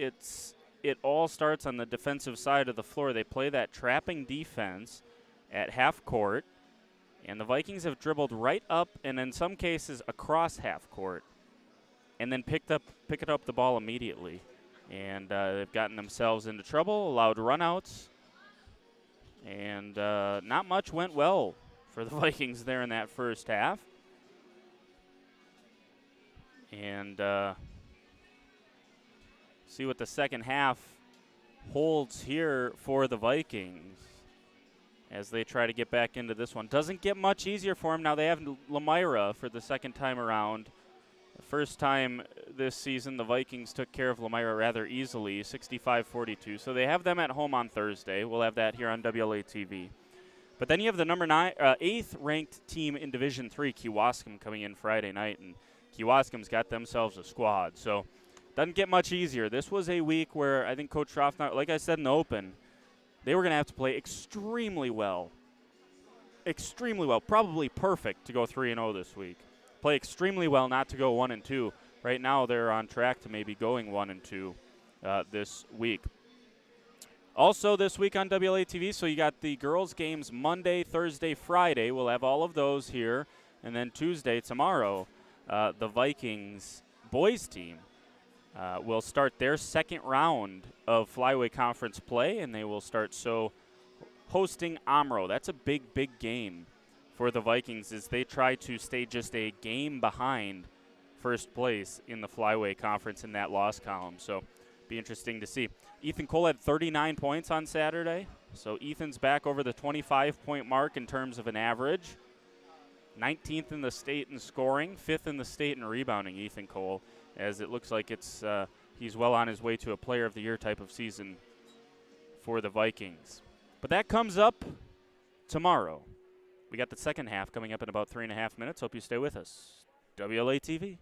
it all starts on the defensive side of the floor. They play that trapping defense at half court, and the Vikings have dribbled right up and in some cases across half court and then picked up the ball immediately. And they've gotten themselves into trouble, allowed runouts, and not much went well for the Vikings there in that first half. And see what the second half holds here for the Vikings as they try to get back into this one. Doesn't get much easier for them. Now they have Lamira for the second time around. The first time this season, the Vikings took care of Lamira rather easily, 65-42. So they have them at home on Thursday. We'll have that here on WLA TV. But then you have the number 8th ranked team in Division III, Kewaskum, coming in Friday night, and Kewaskum's got themselves a squad. So doesn't get much easier. This was a week where I think Coach Schaffner, like I said in the open, they were going to have to play extremely well, probably perfect to go 3-0 this week. Play extremely well not to go 1-2. Right now they're on track to maybe going 1-2 this week. Also this week on WLA TV, so you got the girls' games Monday, Thursday, Friday. We'll have all of those here. And then Tuesday, tomorrow, the Vikings boys team will start their second round of Flyway Conference play, and they will start hosting Omro. That's a big, big game for the Vikings as they try to stay just a game behind first place in the Flyway Conference in that loss column. So be interesting to see. Ethan Cole had 39 points on Saturday, so Ethan's back over the 25-point mark in terms of an average. 19th in the state in scoring, 5th in the state in rebounding, Ethan Cole, as it looks like he's well on his way to a Player of the Year type of season for the Vikings. But that comes up tomorrow. We got the second half coming up in about 3.5 minutes. Hope you stay with us. WLA TV.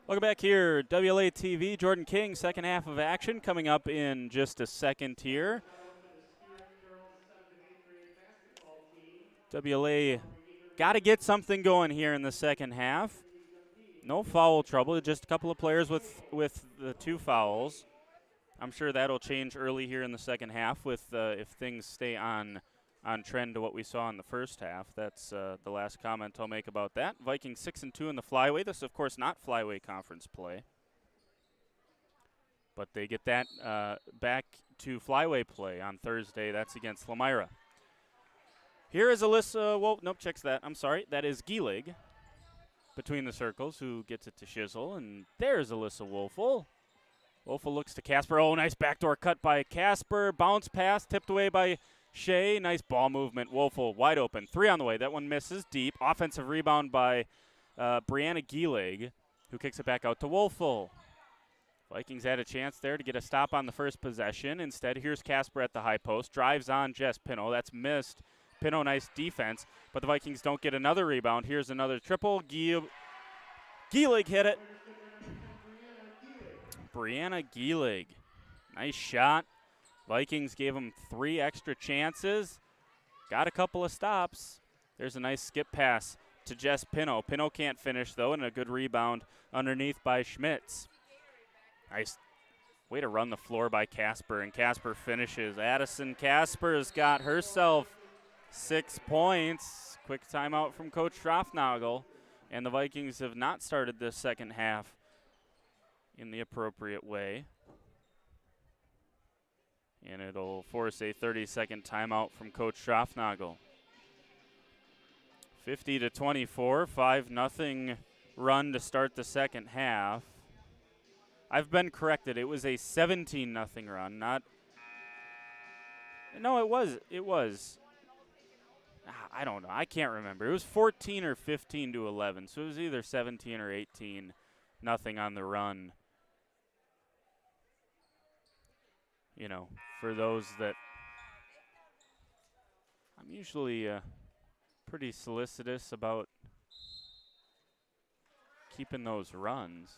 Welcome back here, WLA TV. Jordan King, second half of action coming up in just a second here. WLA got to get something going here in the second half. No foul trouble, just a couple of players with the 2 fouls. I'm sure that'll change early here in the second half with if things stay on trend to what we saw in the first half. That's the last comment I'll make about that. Vikings 6-2 in the flyweight. This, of course, not flyweight conference play. But they get that back to flyweight play on Thursday. That's against Lamira. Here is Alyssa. Well, nope, checks that. I'm sorry. That is Gielig between the circles who gets it to Shizzle. And there's Alyssa Wolfel. Wolfel looks to Casper. Oh, nice backdoor cut by Casper. Bounce pass tipped away by Shea. Nice ball movement. Wolfel wide open. 3 on the way. That one misses deep. Offensive rebound by Brianna Gielig, who kicks it back out to Wolfel. Vikings had a chance there to get a stop on the first possession. Instead, here's Casper at the high post. Drives on Jess Pino. That's missed. Pino, nice defense. But the Vikings don't get another rebound. Here's another triple. Gielig hit it. Brianna Gielig. Nice shot. Vikings gave him 3 extra chances. Got a couple of stops. There's a nice skip pass to Jess Pino. Pino can't finish, though, and a good rebound underneath by Schmitz. Nice way to run the floor by Casper, and Casper finishes. Addison Casper has got herself 6 points. Quick timeout from Coach Strafnagel, and the Vikings have not started this second half in the appropriate way. And it'll force a 30-second timeout from Coach Strafnagel. 50-24, 5-0 run to start the second half. I've been corrected. It was a 17-0 run, not. No, it was. I don't know. I can't remember. It was 14 or 15-11, so it was either 17 or 18-0 on the run. You know, for those that. I'm usually pretty solicitous about keeping those runs.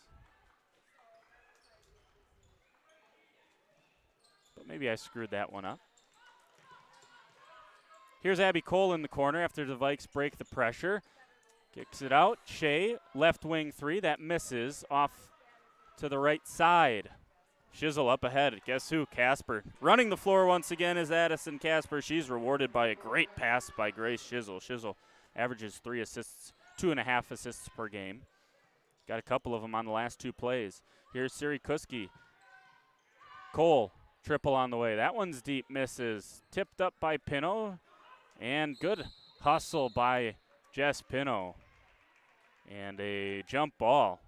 But maybe I screwed that one up. Here's Abby Cole in the corner after the Vikes break the pressure. Kicks it out. Shea, left wing 3. That misses off to the right side. Shizzle up ahead. Guess who? Casper. Running the floor once again is Addison Casper. She's rewarded by a great pass by Grace Shizzle. Shizzle averages 3 assists, 2.5 assists per game. Got a couple of them on the last 2 plays. Here's Siri Kuski. Cole, triple on the way. That one's deep, misses. Tipped up by Pino. And good hustle by Jess Pino. And a jump ball.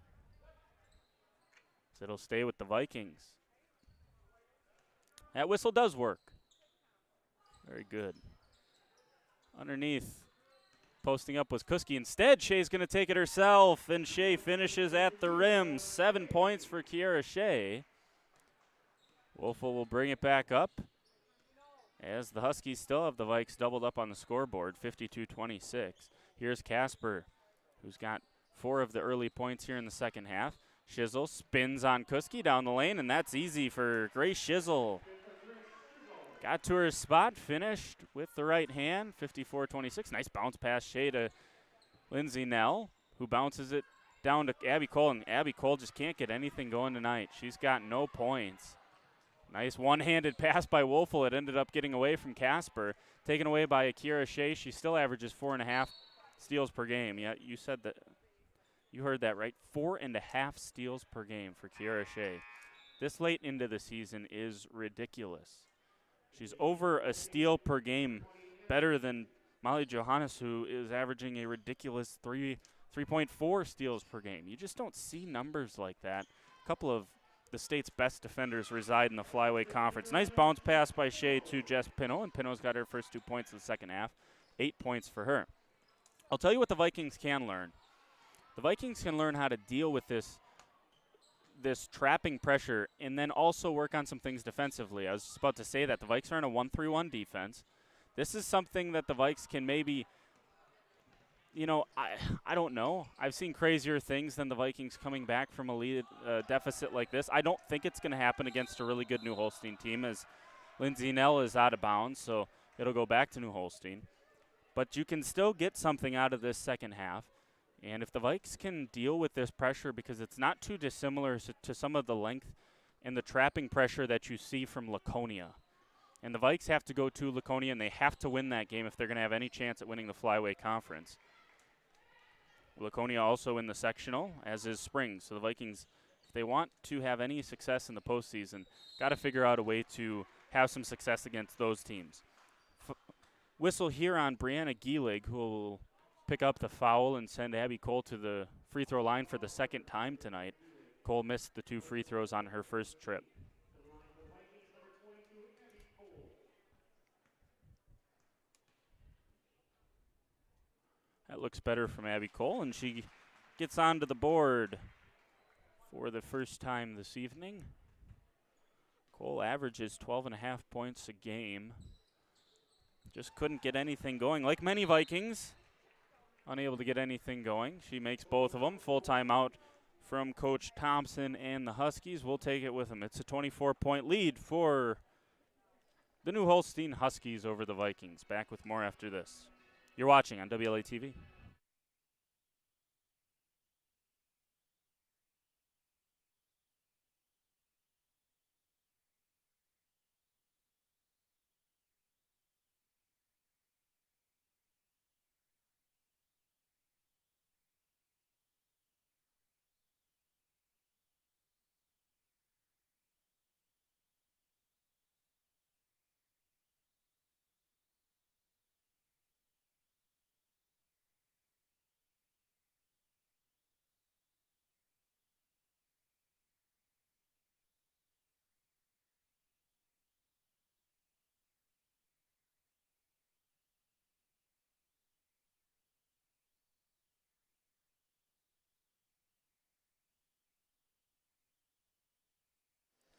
So it'll stay with the Vikings. That whistle does work. Very good. Underneath, posting up was Kuski. Instead, Shea's going to take it herself, and Shea finishes at the rim. 7 points for Kiara Shea. Wolfel will bring it back up as the Huskies still have the Vikes doubled up on the scoreboard, 52-26. Here's Casper, who's got 4 of the early points here in the second half. Shizzle spins on Kuski down the lane, and that's easy for Grace Shizzle. Got to her spot, finished with the right hand, 54-26. Nice bounce pass, Shea to Lindsay Nell, who bounces it down to Abby Cole, and Abby Cole just can't get anything going tonight. She's got no points. Nice one-handed pass by Wolfel. It ended up getting away from Casper. Taken away by Akira Shea. She still averages 4.5 steals per game. Yeah, you said that. You heard that right. 4.5 steals per game for Kiara Shea. This late into the season is ridiculous. She's over a steal per game, better than Molly Johannes, who is averaging a ridiculous 3.4 steals per game. You just don't see numbers like that. A couple of the state's best defenders reside in the flyweight conference. Nice bounce pass by Shea to Jess Pino, and Pino's got her first 2 points in the second half. 8 points for her. I'll tell you what the Vikings can learn. The Vikings can learn how to deal with this trapping pressure and then also work on some things defensively. I was just about to say that. The Vikes are in a 1-3-1 defense. This is something that the Vikes can maybe I don't know. I've seen crazier things than the Vikings coming back from a lead deficit like this. I don't think it's going to happen against a really good New Holstein team, as Lindsey Nell is out of bounds, so it'll go back to New Holstein. But you can still get something out of this second half. And if the Vikes can deal with this pressure, because it's not too dissimilar to some of the length and the trapping pressure that you see from Laconia. And the Vikes have to go to Laconia, and they have to win that game if they're going to have any chance at winning the Flyweight Conference. Laconia also in the sectional, as is Springs. So the Vikings, if they want to have any success in the postseason, got to figure out a way to have some success against those teams. Whistle here on Brianna Gielig, who will pick up the foul and send Abby Cole to the free throw line for the second time tonight. Cole missed the 2 free throws on her first trip. That looks better from Abby Cole, and she gets onto the board for the first time this evening. Cole averages 12.5 points a game. Just couldn't get anything going. Like many Vikings, unable to get anything going. She makes both of them. Full timeout from Coach Thompson and the Huskies. We'll take it with them. It's a 24-point lead for the New Holstein Huskies over the Vikings. Back with more after this. You're watching on WLA TV.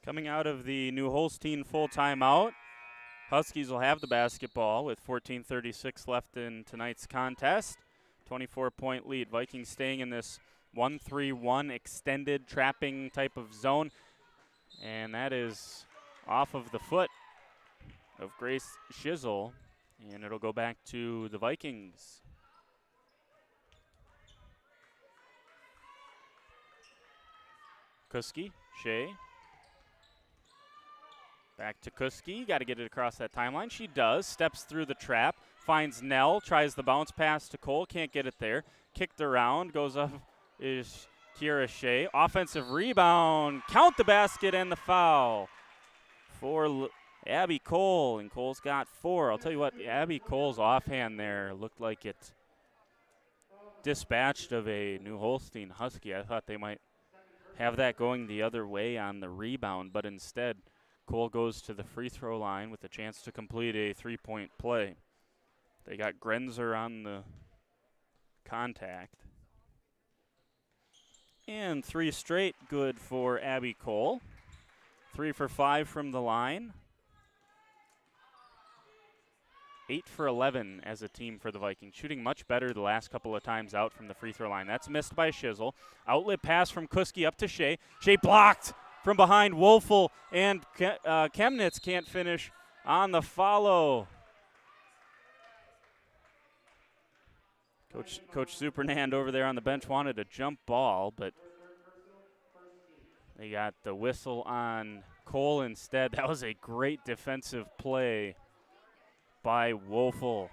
Coming out of the New Holstein full timeout, Huskies will have the basketball with 14:36 left in tonight's contest. 24-point lead. Vikings staying in this 1-3-1 extended trapping type of zone. And that is off of the foot of Grace Shizzle. And it'll go back to the Vikings. Kuski, Shea. Back to Kuski. Got to get it across that timeline. She does. Steps through the trap. Finds Nell. Tries the bounce pass to Cole. Can't get it there. Kicked around. Goes up is Kiera Shea. Offensive rebound. Count the basket and the foul for Abby Cole. And Cole's got 4. I'll tell you what, Abby Cole's offhand there looked like it dispatched of a New Holstein Husky. I thought they might have that going the other way on the rebound, but instead Cole goes to the free throw line with a chance to complete a 3-point play. They got Grenzer on the contact. And 3 straight good for Abby Cole. 3 for 5 from the line. 8 for 11 as a team for the Vikings. Shooting much better the last couple of times out from the free throw line. That's missed by Shizzle. Outlet pass from Kuski up to Shea. Shea blocked from behind. Wolfel and Chemnitz can't finish on the follow. Coach Supernand over there on the bench wanted a jump ball, but they got the whistle on Cole instead. That was a great defensive play by Wolfel.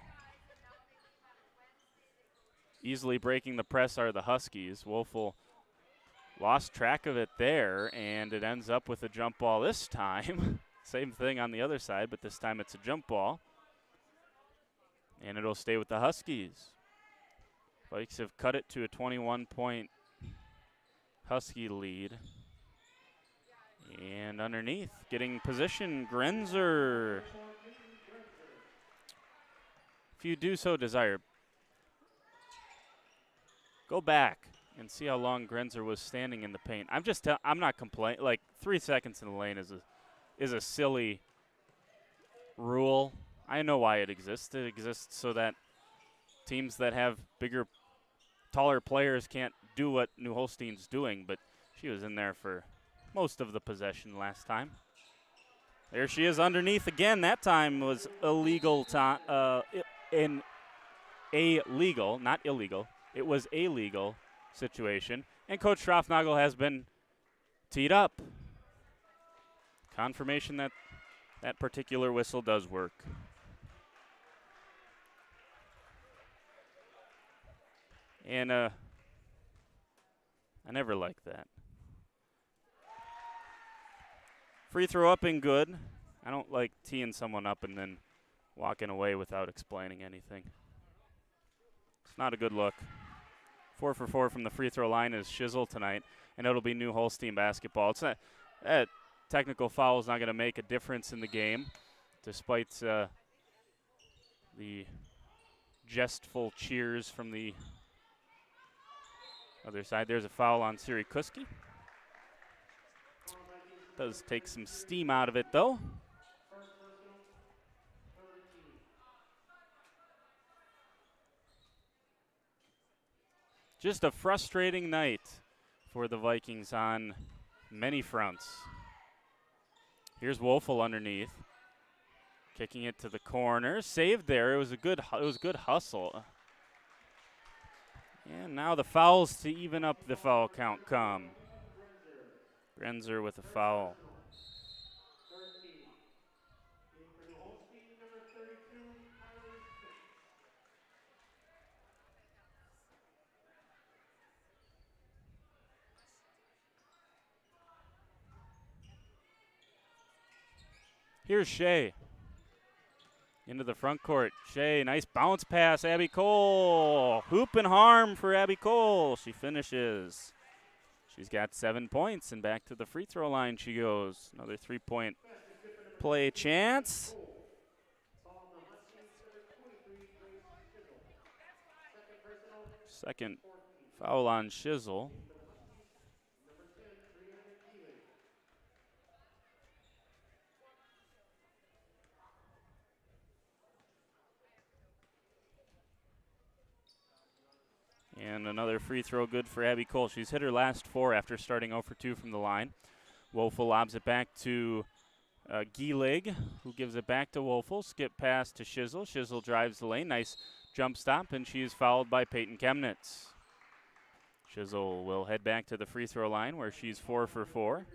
Easily breaking the press are the Huskies. Wolfel lost track of it there, and it ends up with a jump ball this time. Same thing on the other side, but this time it's a jump ball. And it'll stay with the Huskies. Vikes have cut it to a 21-point Husky lead. And underneath, getting position, Grenzer. If you do so desire, go back and see how long Grenzer was standing in the paint. I'm not complaining. Like 3 seconds in the lane is a silly rule. I know why it exists. It exists so that teams that have bigger, taller players can't do what New Holstein's doing, but she was in there for most of the possession last time. There she is underneath again. That time was illegal. Not illegal. It was a legal situation. And Coach Strafnagel has been teed up. Confirmation that that particular whistle does work. And I never liked that. Free throw up and good. I don't like teeing someone up and then walking away without explaining anything. It's not a good look. 4 for 4 from the free throw line is Shizzle tonight, and it'll be New Holstein basketball. It's not, that technical foul is not going to make a difference in the game, despite the jestful cheers from the other side. There's a foul on Siri Kuski. Does take some steam out of it, though. Just a frustrating night for the Vikings on many fronts. Here's Woelfel underneath, kicking it to the corner. Saved there. It was a good hustle. And now the fouls to even up the foul count come. Grenzer with a foul. Here's Shea. Into the front court. Shea, nice bounce pass. Abby Cole. Hoop and harm for Abby Cole. She finishes. She's got 7 points, and back to the free throw line she goes. Another 3-point play chance. Second foul on Shizzle. And another free throw good for Abby Cole. She's hit her last 4 after starting 0 for 2 from the line. Woelfel lobs it back to Gielig, who gives it back to Woelfel. Skip pass to Shizzle. Shizzle drives the lane. Nice jump stop, and she is fouled by Peyton Chemnitz. Shizzle will head back to the free throw line where she's 4 for 4.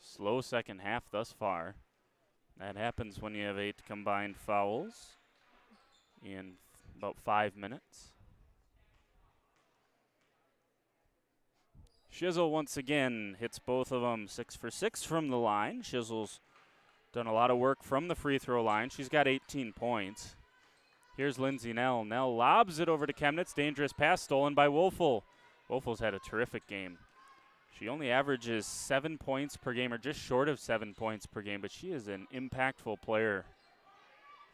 Slow second half thus far. That happens when you have 8 combined fouls in about 5 minutes. Shizzle once again hits both of them 6 for 6 from the line. Shizzle's done a lot of work from the free throw line. She's got 18 points. Here's Lindsay Nell. Nell lobs it over to Chemnitz. Dangerous pass stolen by Woelfel. Woelfel's had a terrific game. She only averages 7 points per game, or just short of 7 points per game, but she is an impactful player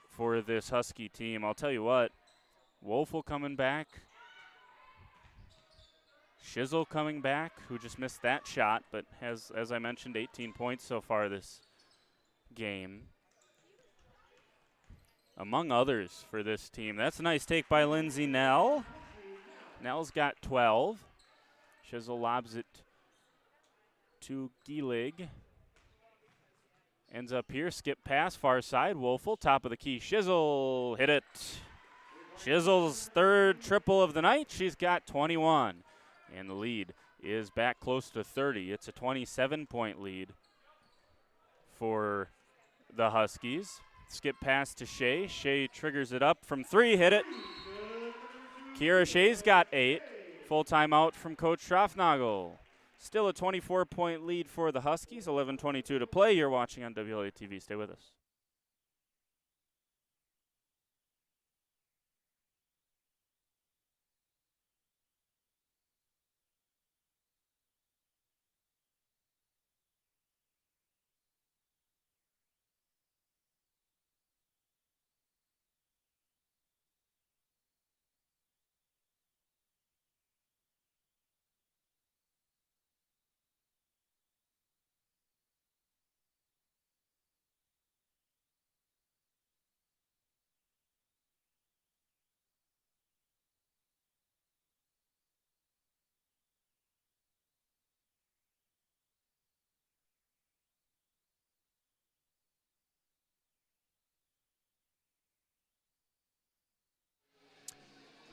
for this Husky team. I'll tell you what, Woelfel coming back, Shizzle coming back, who just missed that shot, but has, as I mentioned, 18 points so far this game. Among others for this team. That's a nice take by Lindsay Nell. Nell's got 12. Shizzle lobs it to Gielig. Ends up here, skip pass, far side. Woelfel, top of the key. Shizzle hit it. Shizzle's third triple of the night. She's got 21. And the lead is back close to 30. It's a 27-point lead for the Huskies. Skip pass to Shea. Shea triggers it up from 3, hit it. Kiera Shea's got 8. Full timeout from Coach Strafnagel. Still a 24-point lead for the Huskies. 11:22 to play. You're watching on WLA TV. Stay with us.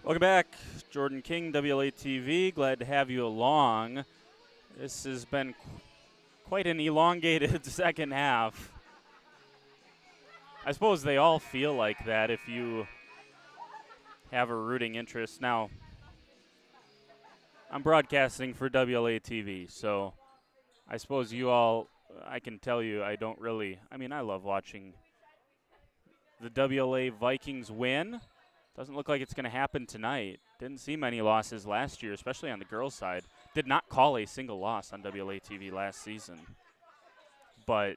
Welcome back. Jordan King, WLA TV. Glad to have you along. This has been quite an elongated second half. I suppose they all feel like that if you have a rooting interest. Now, I'm broadcasting for WLA TV, so I suppose you all, I can tell you, I love watching the WLA Vikings win. Doesn't look like it's going to happen tonight. Didn't see many losses last year, especially on the girls' side. Did not call a single loss on WLA TV last season. But,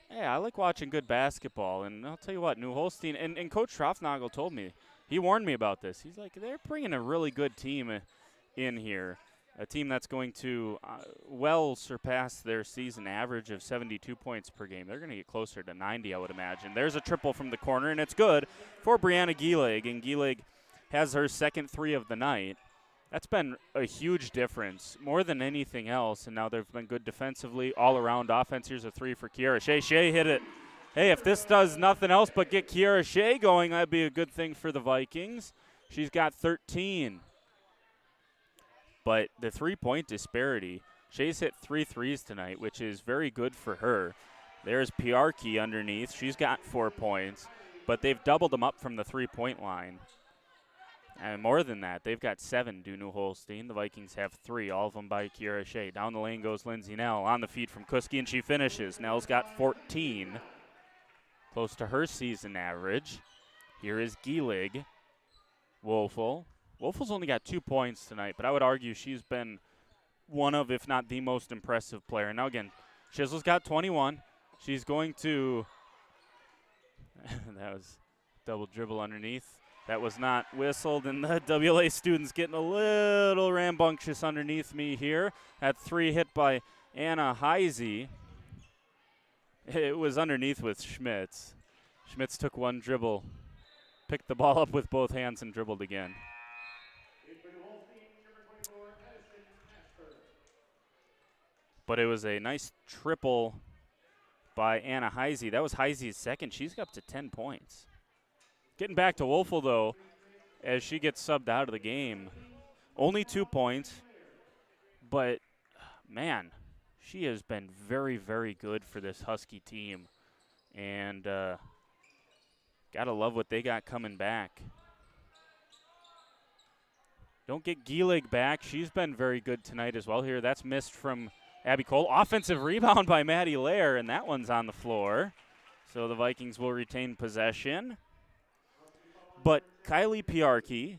yeah, I like watching good basketball. And I'll tell you what, New Holstein, and Coach Schroffnagel told me, he warned me about this. He's like, they're bringing a really good team in here. A team that's going to well surpass their season average of 72 points per game. They're going to get closer to 90, I would imagine. There's a triple from the corner, and it's good for Brianna Gielig. And Gielig has her second three of the night. That's been a huge difference, more than anything else. And now they've been good defensively, all-around offense. Here's a three for Kiara Shea. Shea hit it. Hey, if this does nothing else but get Kiara Shea going, that'd be a good thing for the Vikings. She's got 13. But the three-point disparity, Shea's hit 3 threes tonight, which is very good for her. There's Piarki underneath. She's got 4 points, but they've doubled them up from the three-point line. And more than that, they've got 7 due New Holstein. The Vikings have 3, all of them by Kiara Shea. Down the lane goes Lindsay Nell on the feed from Kuski, and she finishes. Nell's got 14, close to her season average. Here is Gielig. Wolfel's only got 2 points tonight, but I would argue she's been one of, if not the most impressive player. Now, again, Shizzle's got 21. She's going to – that was double dribble underneath. That was not whistled, and the WLA students getting a little rambunctious underneath me here. That 3 hit by Anna Heisey. It was underneath with Schmitz. Schmitz took one dribble, picked the ball up with both hands, and dribbled again. But it was a nice triple by Anna Heisey. That was Heisey's second. She's up to 10 points. Getting back to Wolfel, though, as she gets subbed out of the game. Only 2 points, but, man, she has been very, very good for this Husky team. And got to love what they got coming back. Don't get Gielig back. She's been very good tonight as well here. That's missed from Abby Cole. Offensive rebound by Maddie Lair, and that one's on the floor. So the Vikings will retain possession. But Kylie Piarki,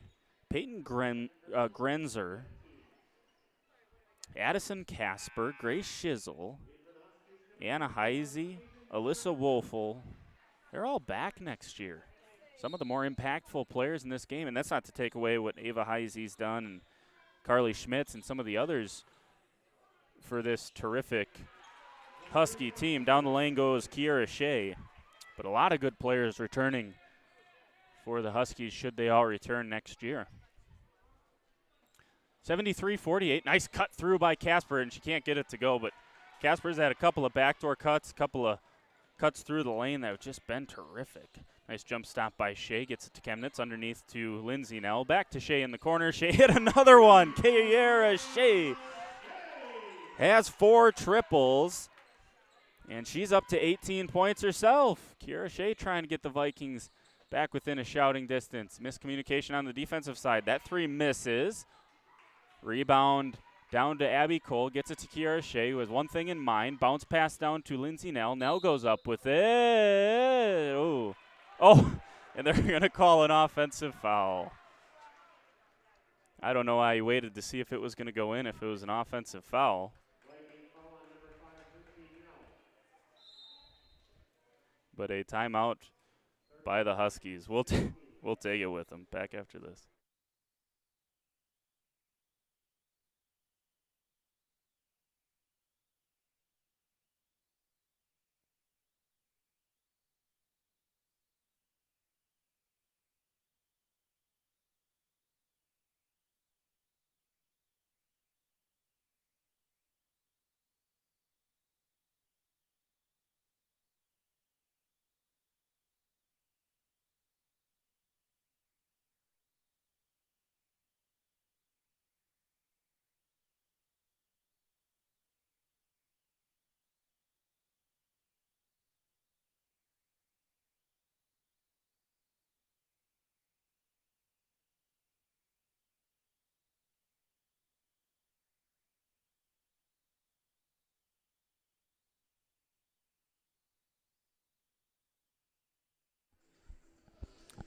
Peyton Grenzer, Addison Casper, Grace Shizzle, Anna Heisey, Alyssa Wolfel, they're all back next year. Some of the more impactful players in this game, and that's not to take away what Ava Heisey's done and Carly Schmitz and some of the others for this terrific Husky team. Down the lane goes Kiara Shea, but a lot of good players returning for the Huskies should they all return next year. 73-48, nice cut through by Casper, and she can't get it to go, but Casper's had a couple of backdoor cuts, a couple of cuts through the lane that have just been terrific. Nice jump stop by Shea, gets it to Chemnitz, underneath to Lindsay Nell. Back to Shea in the corner. Shea hit another one. Kiara Shea has 4 triples, and she's up to 18 points herself. Kiara Shea trying to get the Vikings back within a shouting distance. Miscommunication on the defensive side. That 3 misses. Rebound down to Abby Cole. Gets it to Kiara Shea, who has one thing in mind. Bounce pass down to Lindsay Nell. Nell goes up with it. Ooh. Oh, and they're going to call an offensive foul. I don't know why he waited to see if it was going to go in, if it was an offensive foul. But a timeout by the Huskies. We'll take it with them. Back after this.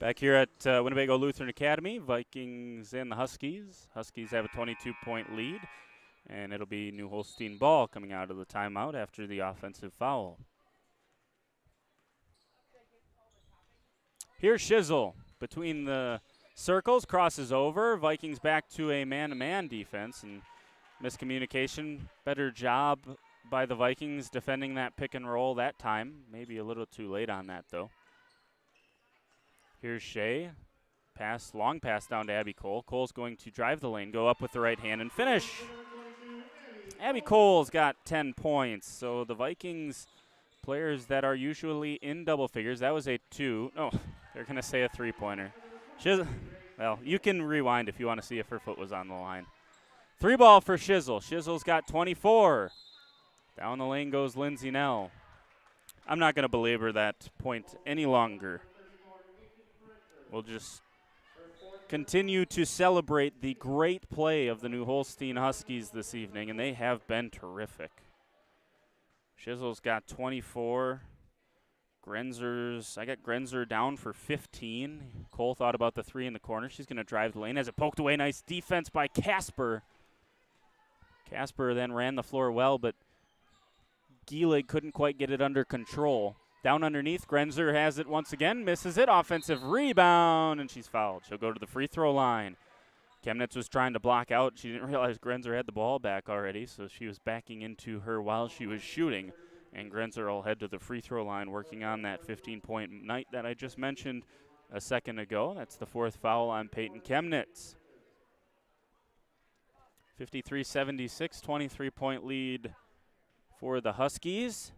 Back here at Winnebago Lutheran Academy, Vikings and the Huskies. Huskies have a 22-point lead, and it'll be New Holstein ball coming out of the timeout after the offensive foul. Here's Shizzle between the circles, crosses over. Vikings back to a man-to-man defense, and miscommunication. Better job by the Vikings defending that pick and roll that time. Maybe a little too late on that, though. Here's Shea. Long pass down to Abby Cole. Cole's going to drive the lane, go up with the right hand, and finish. Abby Cole's got 10 points. So the Vikings players that are usually in double figures, that was a 2. Oh, they're going to say a 3-pointer. Well, you can rewind if you want to see if her foot was on the line. 3 ball for Shizzle. Shizzle's got 24. Down the lane goes Lindsay Nell. I'm not going to belabor that point any longer. We'll just continue to celebrate the great play of the New Holstein Huskies this evening, and they have been terrific. Shizzle's got 24. I got Grenzer down for 15. Cole thought about the 3 in the corner. She's going to drive the lane as it poked away. Nice defense by Casper. Casper then ran the floor well, but Gielig couldn't quite get it under control. Down underneath, Grenzer has it once again, misses it. Offensive rebound, and she's fouled. She'll go to the free throw line. Chemnitz was trying to block out. She didn't realize Grenzer had the ball back already, so she was backing into her while she was shooting. And Grenzer will head to the free throw line, working on that 15-point night that I just mentioned a second ago. That's the 4th foul on Peyton Chemnitz. 53-76, 23-point lead for the Huskies.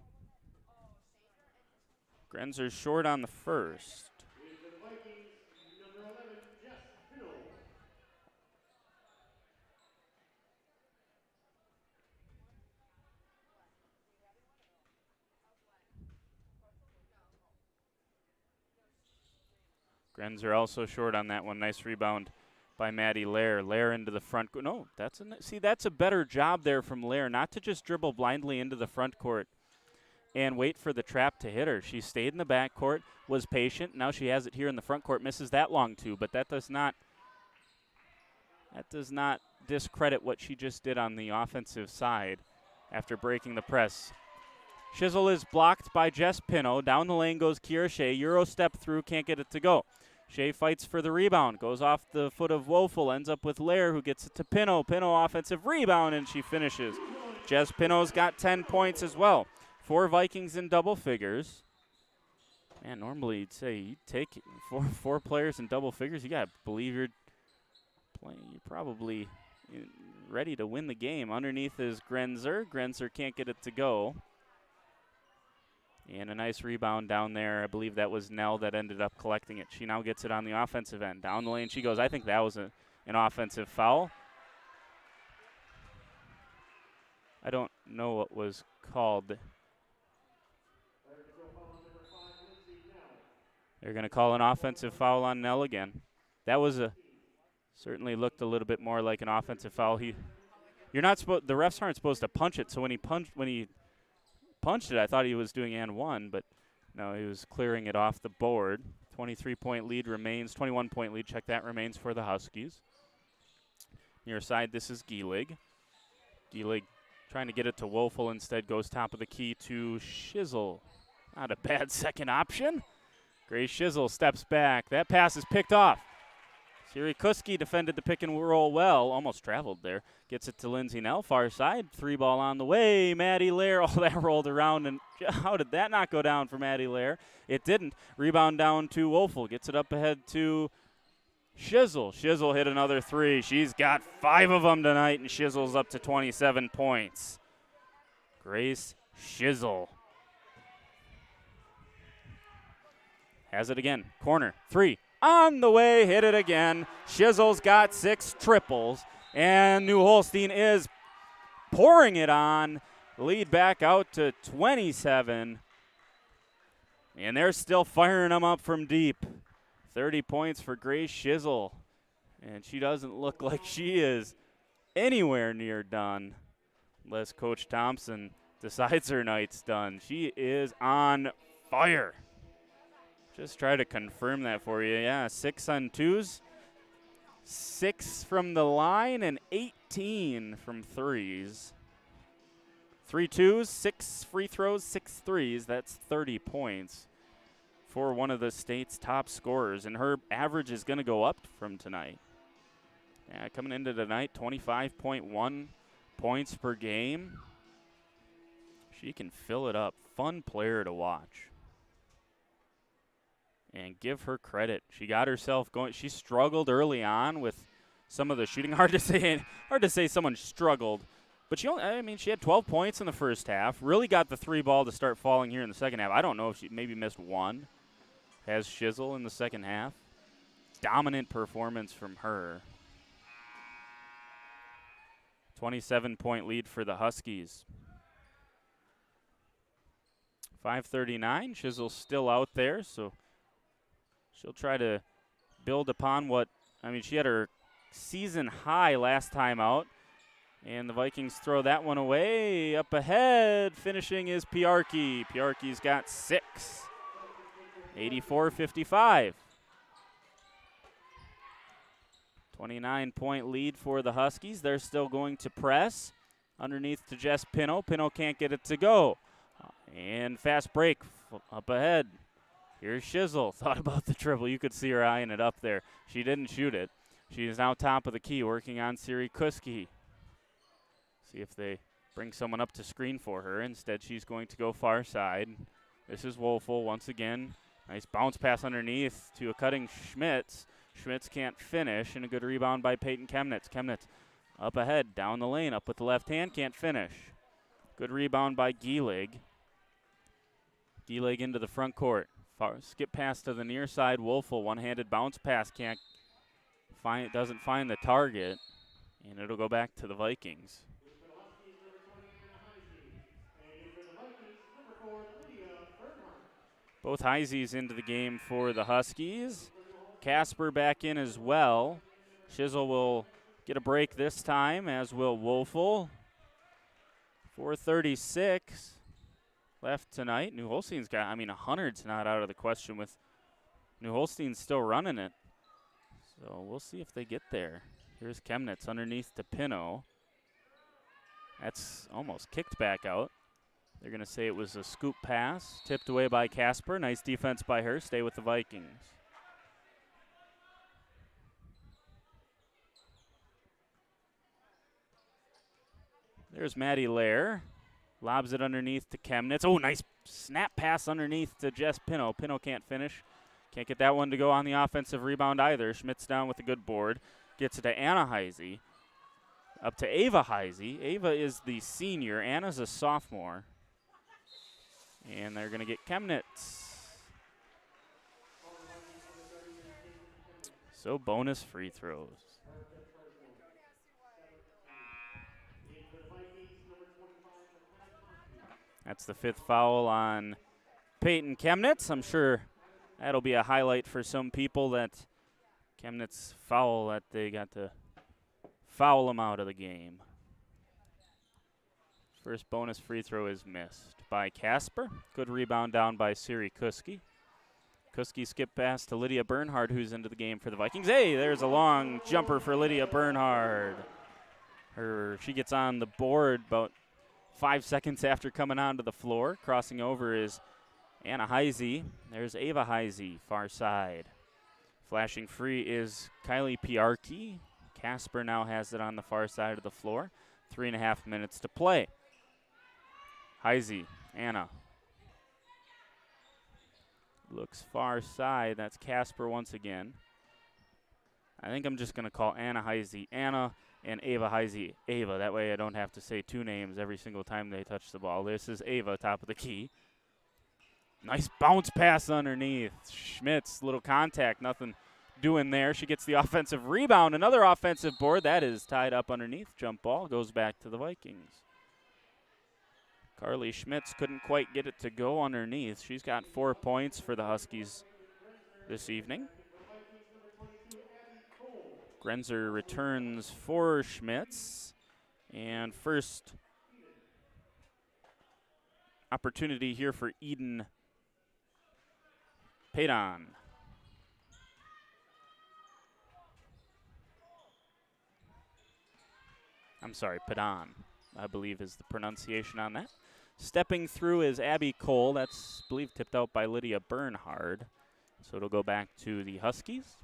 Grenzer's short on the first. Grenzer also short on that one. Nice rebound by Maddie Lair. Lair into the front. No, that's a better job there from Lair, not to just dribble blindly into the front court and wait for the trap to hit her. She stayed in the back court, was patient. Now she has it here in the front court, misses that long too, but that does not discredit what she just did on the offensive side after breaking the press. Shizzle is blocked by Jess Pino. Down the lane goes Kira Shea. Euro step through, can't get it to go. Shea fights for the rebound, goes off the foot of Woeful, ends up with Lair, who gets it to Pino. Pino offensive rebound, and she finishes. Jess Pino's got 10 points as well. 4 Vikings in double figures. Man, normally you'd say you take four players in double figures. You got to believe you're playing. You're probably ready to win the game. Underneath is Grenzer. Grenzer can't get it to go. And a nice rebound down there. I believe that was Nell that ended up collecting it. She now gets it on the offensive end. Down the lane she goes. I think that was an offensive foul. I don't know what was called. They're going to call an offensive foul on Nell again. That was certainly looked a little bit more like an offensive foul. The refs aren't supposed to punch it. So when he punched it, I thought he was doing and 1, but no, he was clearing it off the board. 23-point lead remains. 21-point lead. Check that remains for the Huskies. Near side, this is Gielig. Gielig trying to get it to Woeful, instead goes top of the key to Shizzle. Not a bad second option. Grace Shizzle steps back. That pass is picked off. Siri Kuski defended the pick and roll well. Almost traveled there. Gets it to Lindsay Nell, far side. 3 ball on the way. Maddie Lair, that rolled around. And how did that not go down for Maddie Lair? It didn't. Rebound down to Woeful. Gets it up ahead to Shizzle. Shizzle hit another 3. She's got 5 of them tonight, and Shizzle's up to 27 points. Grace Shizzle has it again. Corner. 3. On the way. Hit it again. Shizzle's got 6 triples. And New Holstein is pouring it on. Lead back out to 27. And they're still firing them up from deep. 30 points for Grace Shizzle. And she doesn't look like she is anywhere near done unless Coach Thompson decides her night's done. She is on fire. Just try to confirm that for you. Yeah, 6 on twos, 6 from the line, and 18 from threes. 3 twos, 6 free throws, 6 threes. That's 30 points for one of the state's top scorers, and her average is going to go up from tonight. Yeah, coming into tonight, 25.1 points per game. She can fill it up. Fun player to watch. And give her credit. She got herself going. She struggled early on with some of the shooting. Hard to say someone struggled. But she had 12 points in the first half. Really got the 3 ball to start falling here in the second half. I don't know if she maybe missed one. Has Shizzle in the second half. Dominant performance from her. 27-point lead for the Huskies. 5:39. Shizzle's still out there, so she'll try to build upon she had her season high last time out, and the Vikings throw that one away. Up ahead, finishing is Piarki. Piarki's got 6. 84-55. 29-point lead for the Huskies. They're still going to press. Underneath to Jess Pino. Pino can't get it to go. And fast break up ahead. Here's Shizzle. Thought about the dribble. You could see her eyeing it up there. She didn't shoot it. She is now top of the key, working on Siri Kuski. See if they bring someone up to screen for her. Instead, she's going to go far side. This is Wolfel once again. Nice bounce pass underneath to a cutting Schmitz. Schmitz can't finish, and a good rebound by Peyton Chemnitz. Chemnitz up ahead, down the lane, up with the left hand, can't finish. Good rebound by Gielig. Gielig into the front court. Skip pass to the near side. Wolfel, one-handed bounce pass, doesn't find the target, and it'll go back to the Vikings. Both Heisies into the game for the Huskies. Casper back in as well. Shizzle will get a break this time, as will Wolfel. 4:36 left tonight. New Holstein's got, 100's not out of the question with New Holstein's still running it. So we'll see if they get there. Here's Chemnitz underneath to Pino. That's almost kicked back out. They're going to say it was a scoop pass, tipped away by Casper. Nice defense by her. Stay with the Vikings. There's Maddie Lair. Lobs it underneath to Chemnitz. Oh, nice snap pass underneath to Jess Pino. Pino can't finish. Can't get that one to go on the offensive rebound either. Schmitz down with a good board. Gets it to Anna Heisey. Up to Ava Heisey. Ava is the senior. Anna's a sophomore. And they're going to get Chemnitz. So bonus free throws. That's the 5th foul on Peyton Chemnitz. I'm sure that'll be a highlight for some people, that Chemnitz foul, that they got to foul him out of the game. First bonus free throw is missed by Casper. Good rebound down by Siri Kuski. Kuski skip pass to Lydia Bernhard, who's into the game for the Vikings. Hey, there's a long jumper for Lydia Bernhard. She gets on the board about 5 seconds after coming onto the floor. Crossing over is Anna Heisey. There's Ava Heisey, far side. Flashing free is Kylie Piarki. Casper now has it on the far side of the floor. 3.5 minutes to play. Heisey, Anna. Looks far side. That's Casper once again. I think I'm just going to call Anna Heisey Anna and Ava Heisey Ava. That way I don't have to say 2 names every single time they touch the ball. This is Ava, top of the key. Nice bounce pass underneath. Schmitz, little contact, nothing doing there. She gets the offensive rebound. Another offensive board. That is tied up underneath. Jump ball goes back to the Vikings. Carly Schmitz couldn't quite get it to go underneath. She's got 4 points for the Huskies this evening. Grenzer returns for Schmitz. And first opportunity here for Eden Padon. I'm sorry, Padon, I believe is the pronunciation on that. Stepping through is Abby Cole. That's, I believe, tipped out by Lydia Bernhard. So it'll go back to the Huskies.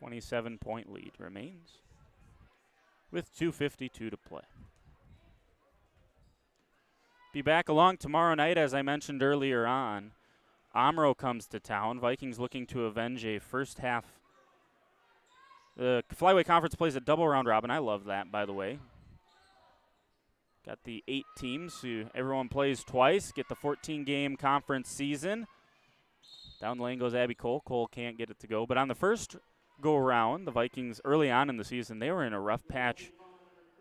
27-point lead remains with 2:52 to play. Be back along tomorrow night, as I mentioned earlier on. Omro comes to town. Vikings looking to avenge a first half. The Flyweight Conference plays a double round robin. I love that, by the way. Got the 8 teams, so everyone plays twice. Get the 14-game conference season. Down the lane goes Abby Cole. Cole can't get it to go. But on the first go-around, the Vikings, early on in the season, they were in a rough patch.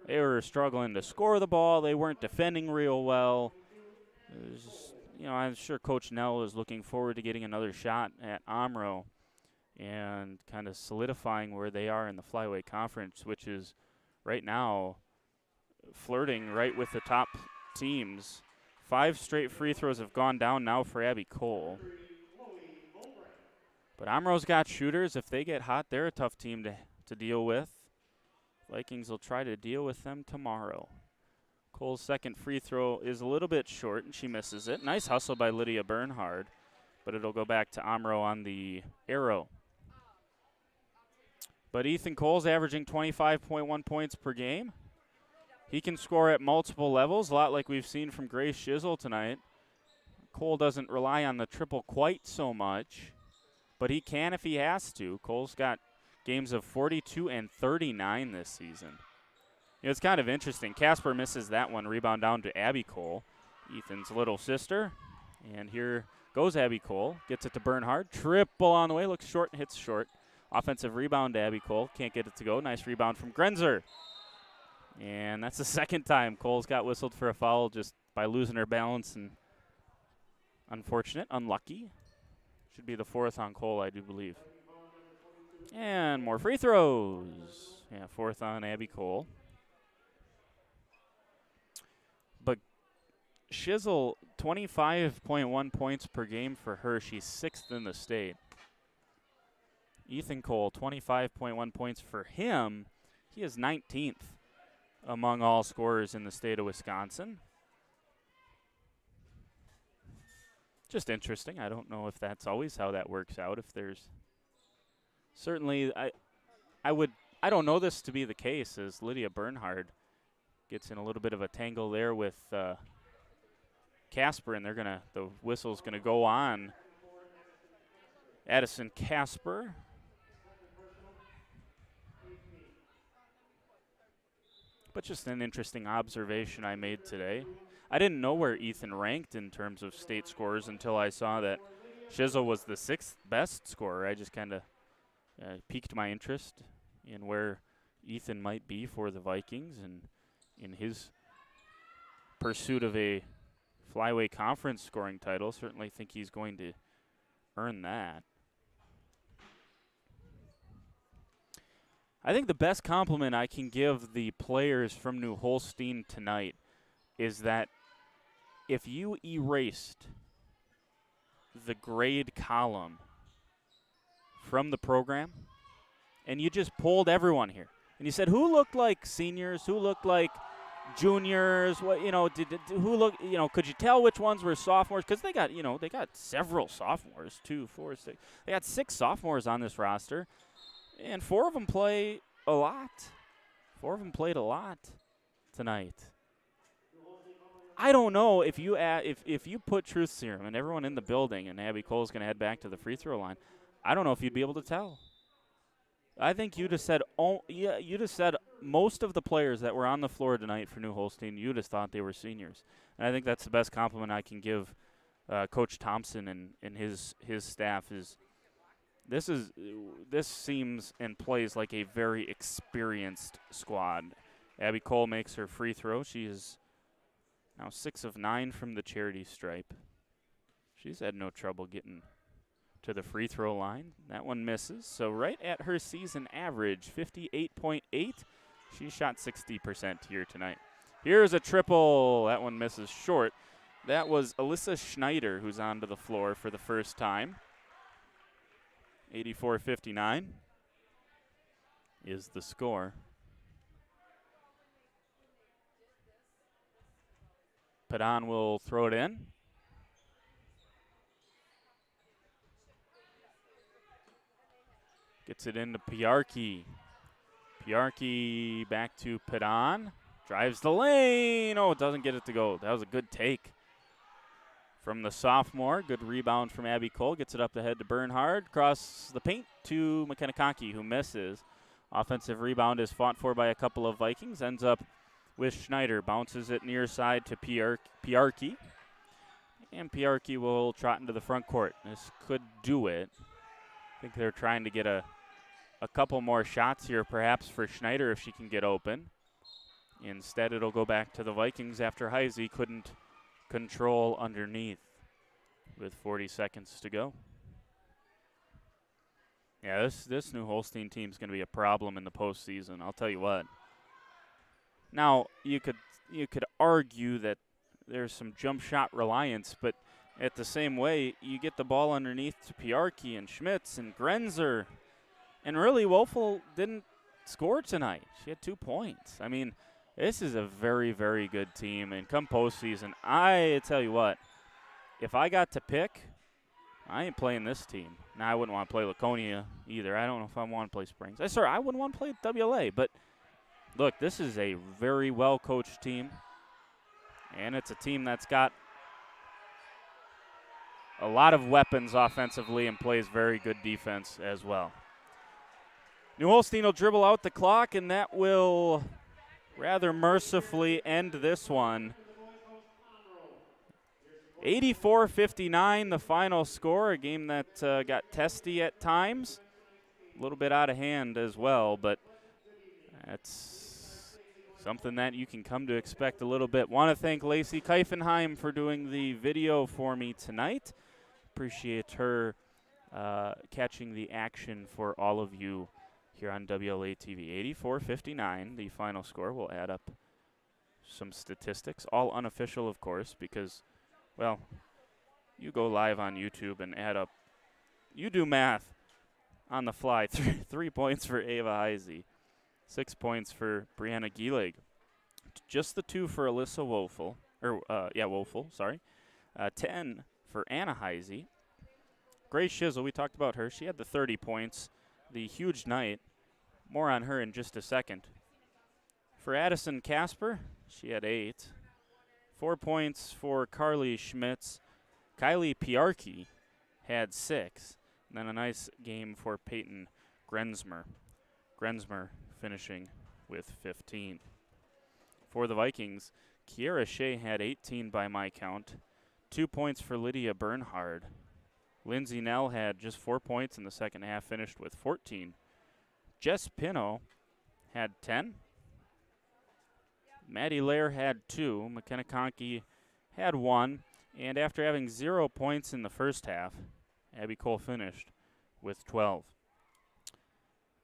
They were struggling to score the ball. They weren't defending real well. I'm sure Coach Nell is looking forward to getting another shot at Omro and kind of solidifying where they are in the Flyweight Conference, which is right now flirting right with the top teams. 5 straight free throws have gone down now for Abby Cole. But Omro's got shooters. If they get hot, they're a tough team to deal with. Vikings will try to deal with them tomorrow. Cole's second free throw is a little bit short, and she misses it. Nice hustle by Lydia Bernhard, but it'll go back to Omro on the arrow. But Ethan Cole's averaging 25.1 points per game. He can score at multiple levels, a lot like we've seen from Grace Shizzle tonight. Cole doesn't rely on the triple quite so much, but he can if he has to. Cole's got games of 42 and 39 this season. It's kind of interesting. Casper misses that one. Rebound down to Abby Cole, Ethan's little sister. And here goes Abby Cole. Gets it to Bernhard. Triple on the way. Looks short and hits short. Offensive rebound to Abby Cole. Can't get it to go. Nice rebound from Grenzer. And that's the second time Cole's got whistled for a foul just by losing her balance. And unfortunate, unlucky. Should be the 4th on Cole, I do believe. And more free throws. Yeah, 4th on Abby Cole. But Shizzle, 25.1 points per game for her. She's 6th in the state. Ethan Cole, 25.1 points for him. He is 19th among all scorers in the state of Wisconsin. Just interesting. I don't know if that's always how that works out. If there's certainly, I don't know this to be the case, as Lydia Bernhard gets in a little bit of a tangle there with Casper, and the whistle's gonna go on Addison Casper. But just an interesting observation I made today. I didn't know where Ethan ranked in terms of state scores until I saw that Shizzle was the 6th best scorer. I just kind of piqued my interest in where Ethan might be for the Vikings and in his pursuit of a Flyweight Conference scoring title. Certainly think he's going to earn that. I think the best compliment I can give the players from New Holstein tonight is that if you erased the grade column from the program and you just polled everyone here and you said who looked like seniors, who looked like juniors, who looked, could you tell which ones were sophomores? Because they got several sophomores, 2, 4, 6. They got 6 sophomores on this roster. And 4 of them play a lot. 4 of them played a lot tonight. I don't know if you if you put Truth Serum and everyone in the building and Abby Cole's going to head back to the free throw line, I don't know if you'd be able to tell. I think you'd have said most of the players that were on the floor tonight for New Holstein, you'd have thought they were seniors. And I think that's the best compliment I can give Coach Thompson and his staff is. This seems and plays like a very experienced squad. Abby Cole makes her free throw. She is now 6 of 9 from the charity stripe. She's had no trouble getting to the free throw line. That one misses. So right at her season average, 58.8. She shot 60% here tonight. Here's a triple. That one misses short. That was Alyssa Schneider who's onto the floor for the first time. 84-59 is the score. Padon will throw it in. Gets it into Piarki. Piarki back to Padon. Drives the lane. Oh, it doesn't get it to go. That was a good take from the sophomore. Good rebound from Abby Cole. Gets it up the head to Bernhard. Across the paint to McKenna Conkey, who misses. Offensive rebound is fought for by a couple of Vikings. Ends up with Schneider. Bounces it near side to Piarki. And Piarki will trot into the front court. This could do it. I think they're trying to get a couple more shots here, perhaps, for Schneider if she can get open. Instead, it'll go back to the Vikings after Heisey couldn't control underneath with 40 seconds to go. Yeah, this new Holstein team is going to be a problem in the postseason. I'll tell you what. Now, you could argue that there's some jump shot reliance, but at the same way, you get the ball underneath to Piarki and Schmitz and Grenzer. And really, Woelfel didn't score tonight. She had 2 points. I mean, this is a very, very good team. And come postseason, I tell you what, if I got to pick, I ain't playing this team. Now, I wouldn't want to play Laconia either. I don't know if I want to play Springs. I wouldn't want to play WLA. But, look, this is a very well-coached team. And it's a team that's got a lot of weapons offensively and plays very good defense as well. New Holstein will dribble out the clock, and that will rather mercifully end this one. 84-59, the final score, a game that got testy at times, a little bit out of hand as well, but that's something that you can come to expect a little bit. Want to thank Lacey Keifenheim for doing the video for me tonight. Appreciate her catching the action for all of you here on WLA TV. 84-59, the final score. We'll add up some statistics, all unofficial, of course, because, well, you go live on YouTube and add up. You do math on the fly. 3 points for Ava Heisey, 6 points for Brianna Gielig, just the 2 for Alyssa Woelfel, Woelfel, sorry. 10 for Anna Heisey. Grace Shizzle, we talked about her. She had the 30 points. The huge night. More on her in just a second. For Addison Casper, she had 8. 4 points for Carly Schmitz. Kylie Piarki had 6. And then a nice game for Peyton Grensmer. Grensmer finishing with 15. For the Vikings, Kiera Shea had 18 by my count. 2 points for Lydia Bernhard. Lindsay Nell had just 4 points in the second half, finished with 14. Jess Pino had 10. Maddie Lair had 2. McKenna Conkey had 1. And after having 0 points in the first half, Abby Cole finished with 12.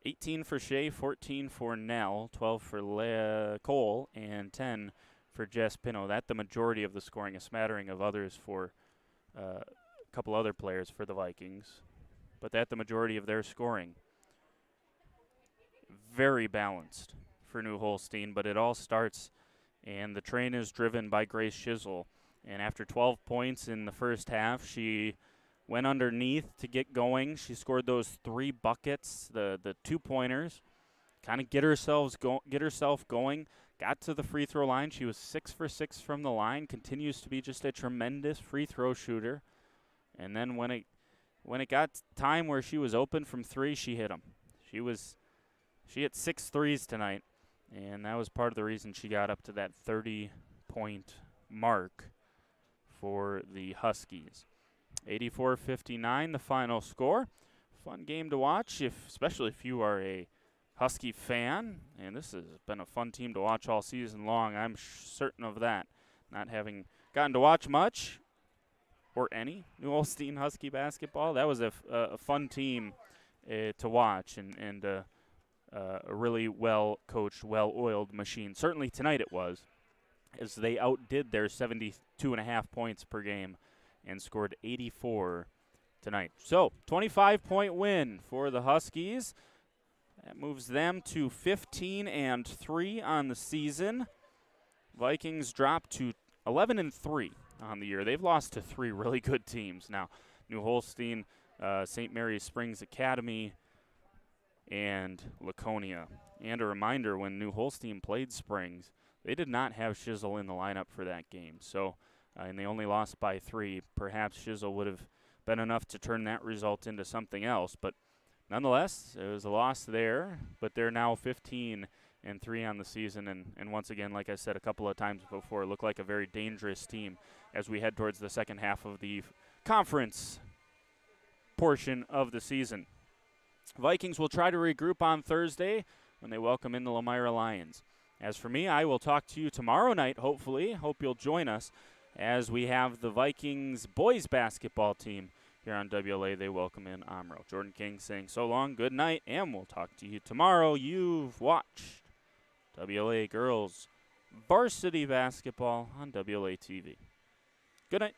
18 for Shea, 14 for Nell, 12 for Cole, and 10 for Jess Pino. That the majority of the scoring, a smattering of others for a couple other players for the Vikings. But that the majority of their scoring. Very balanced for New Holstein, but it all starts, and the train is driven by Grace Shizzle. And after 12 points in the first half, she went underneath to get going. She scored those 3 buckets, the 2-pointers, kind of get herself going. Got to the free throw line. She was 6 for 6 from the line. Continues to be just a tremendous free throw shooter. And then when it got time where she was open from 3, she hit them. She hit 6 threes tonight, and that was part of the reason she got up to that 30-point mark for the Huskies. 84-59, the final score. Fun game to watch, especially if you are a Husky fan, and this has been a fun team to watch all season long. I'm certain of that. Not having gotten to watch much or any New Holstein Husky basketball, that was a fun team to watch, and a really well-coached, well-oiled machine. Certainly tonight it was. as they outdid their 72.5 points per game and scored 84 tonight. So, 25-point win for the Huskies. That moves them to 15-3 on the season. Vikings drop to 11-3 on the year. They've lost to 3 really good teams now. New Holstein, St. Mary's Springs Academy, and Laconia. And a reminder, when New Holstein played Springs, they did not have Shizzle in the lineup for that game. So, and they only lost by 3. Perhaps Shizzle would have been enough to turn that result into something else. But nonetheless, it was a loss there. But they're now 15-3 on the season. And once again, like I said a couple of times before, look like a very dangerous team as we head towards the second half of the conference portion of the season. Vikings will try to regroup on Thursday when they welcome in the Elmira Lions. As for me, I will talk to you tomorrow night, hopefully. Hope you'll join us as we have the Vikings boys basketball team here on WLA. They welcome in Amro. Jordan King saying so long, good night, and we'll talk to you tomorrow. You've watched WLA girls varsity basketball on WLA TV. Good night.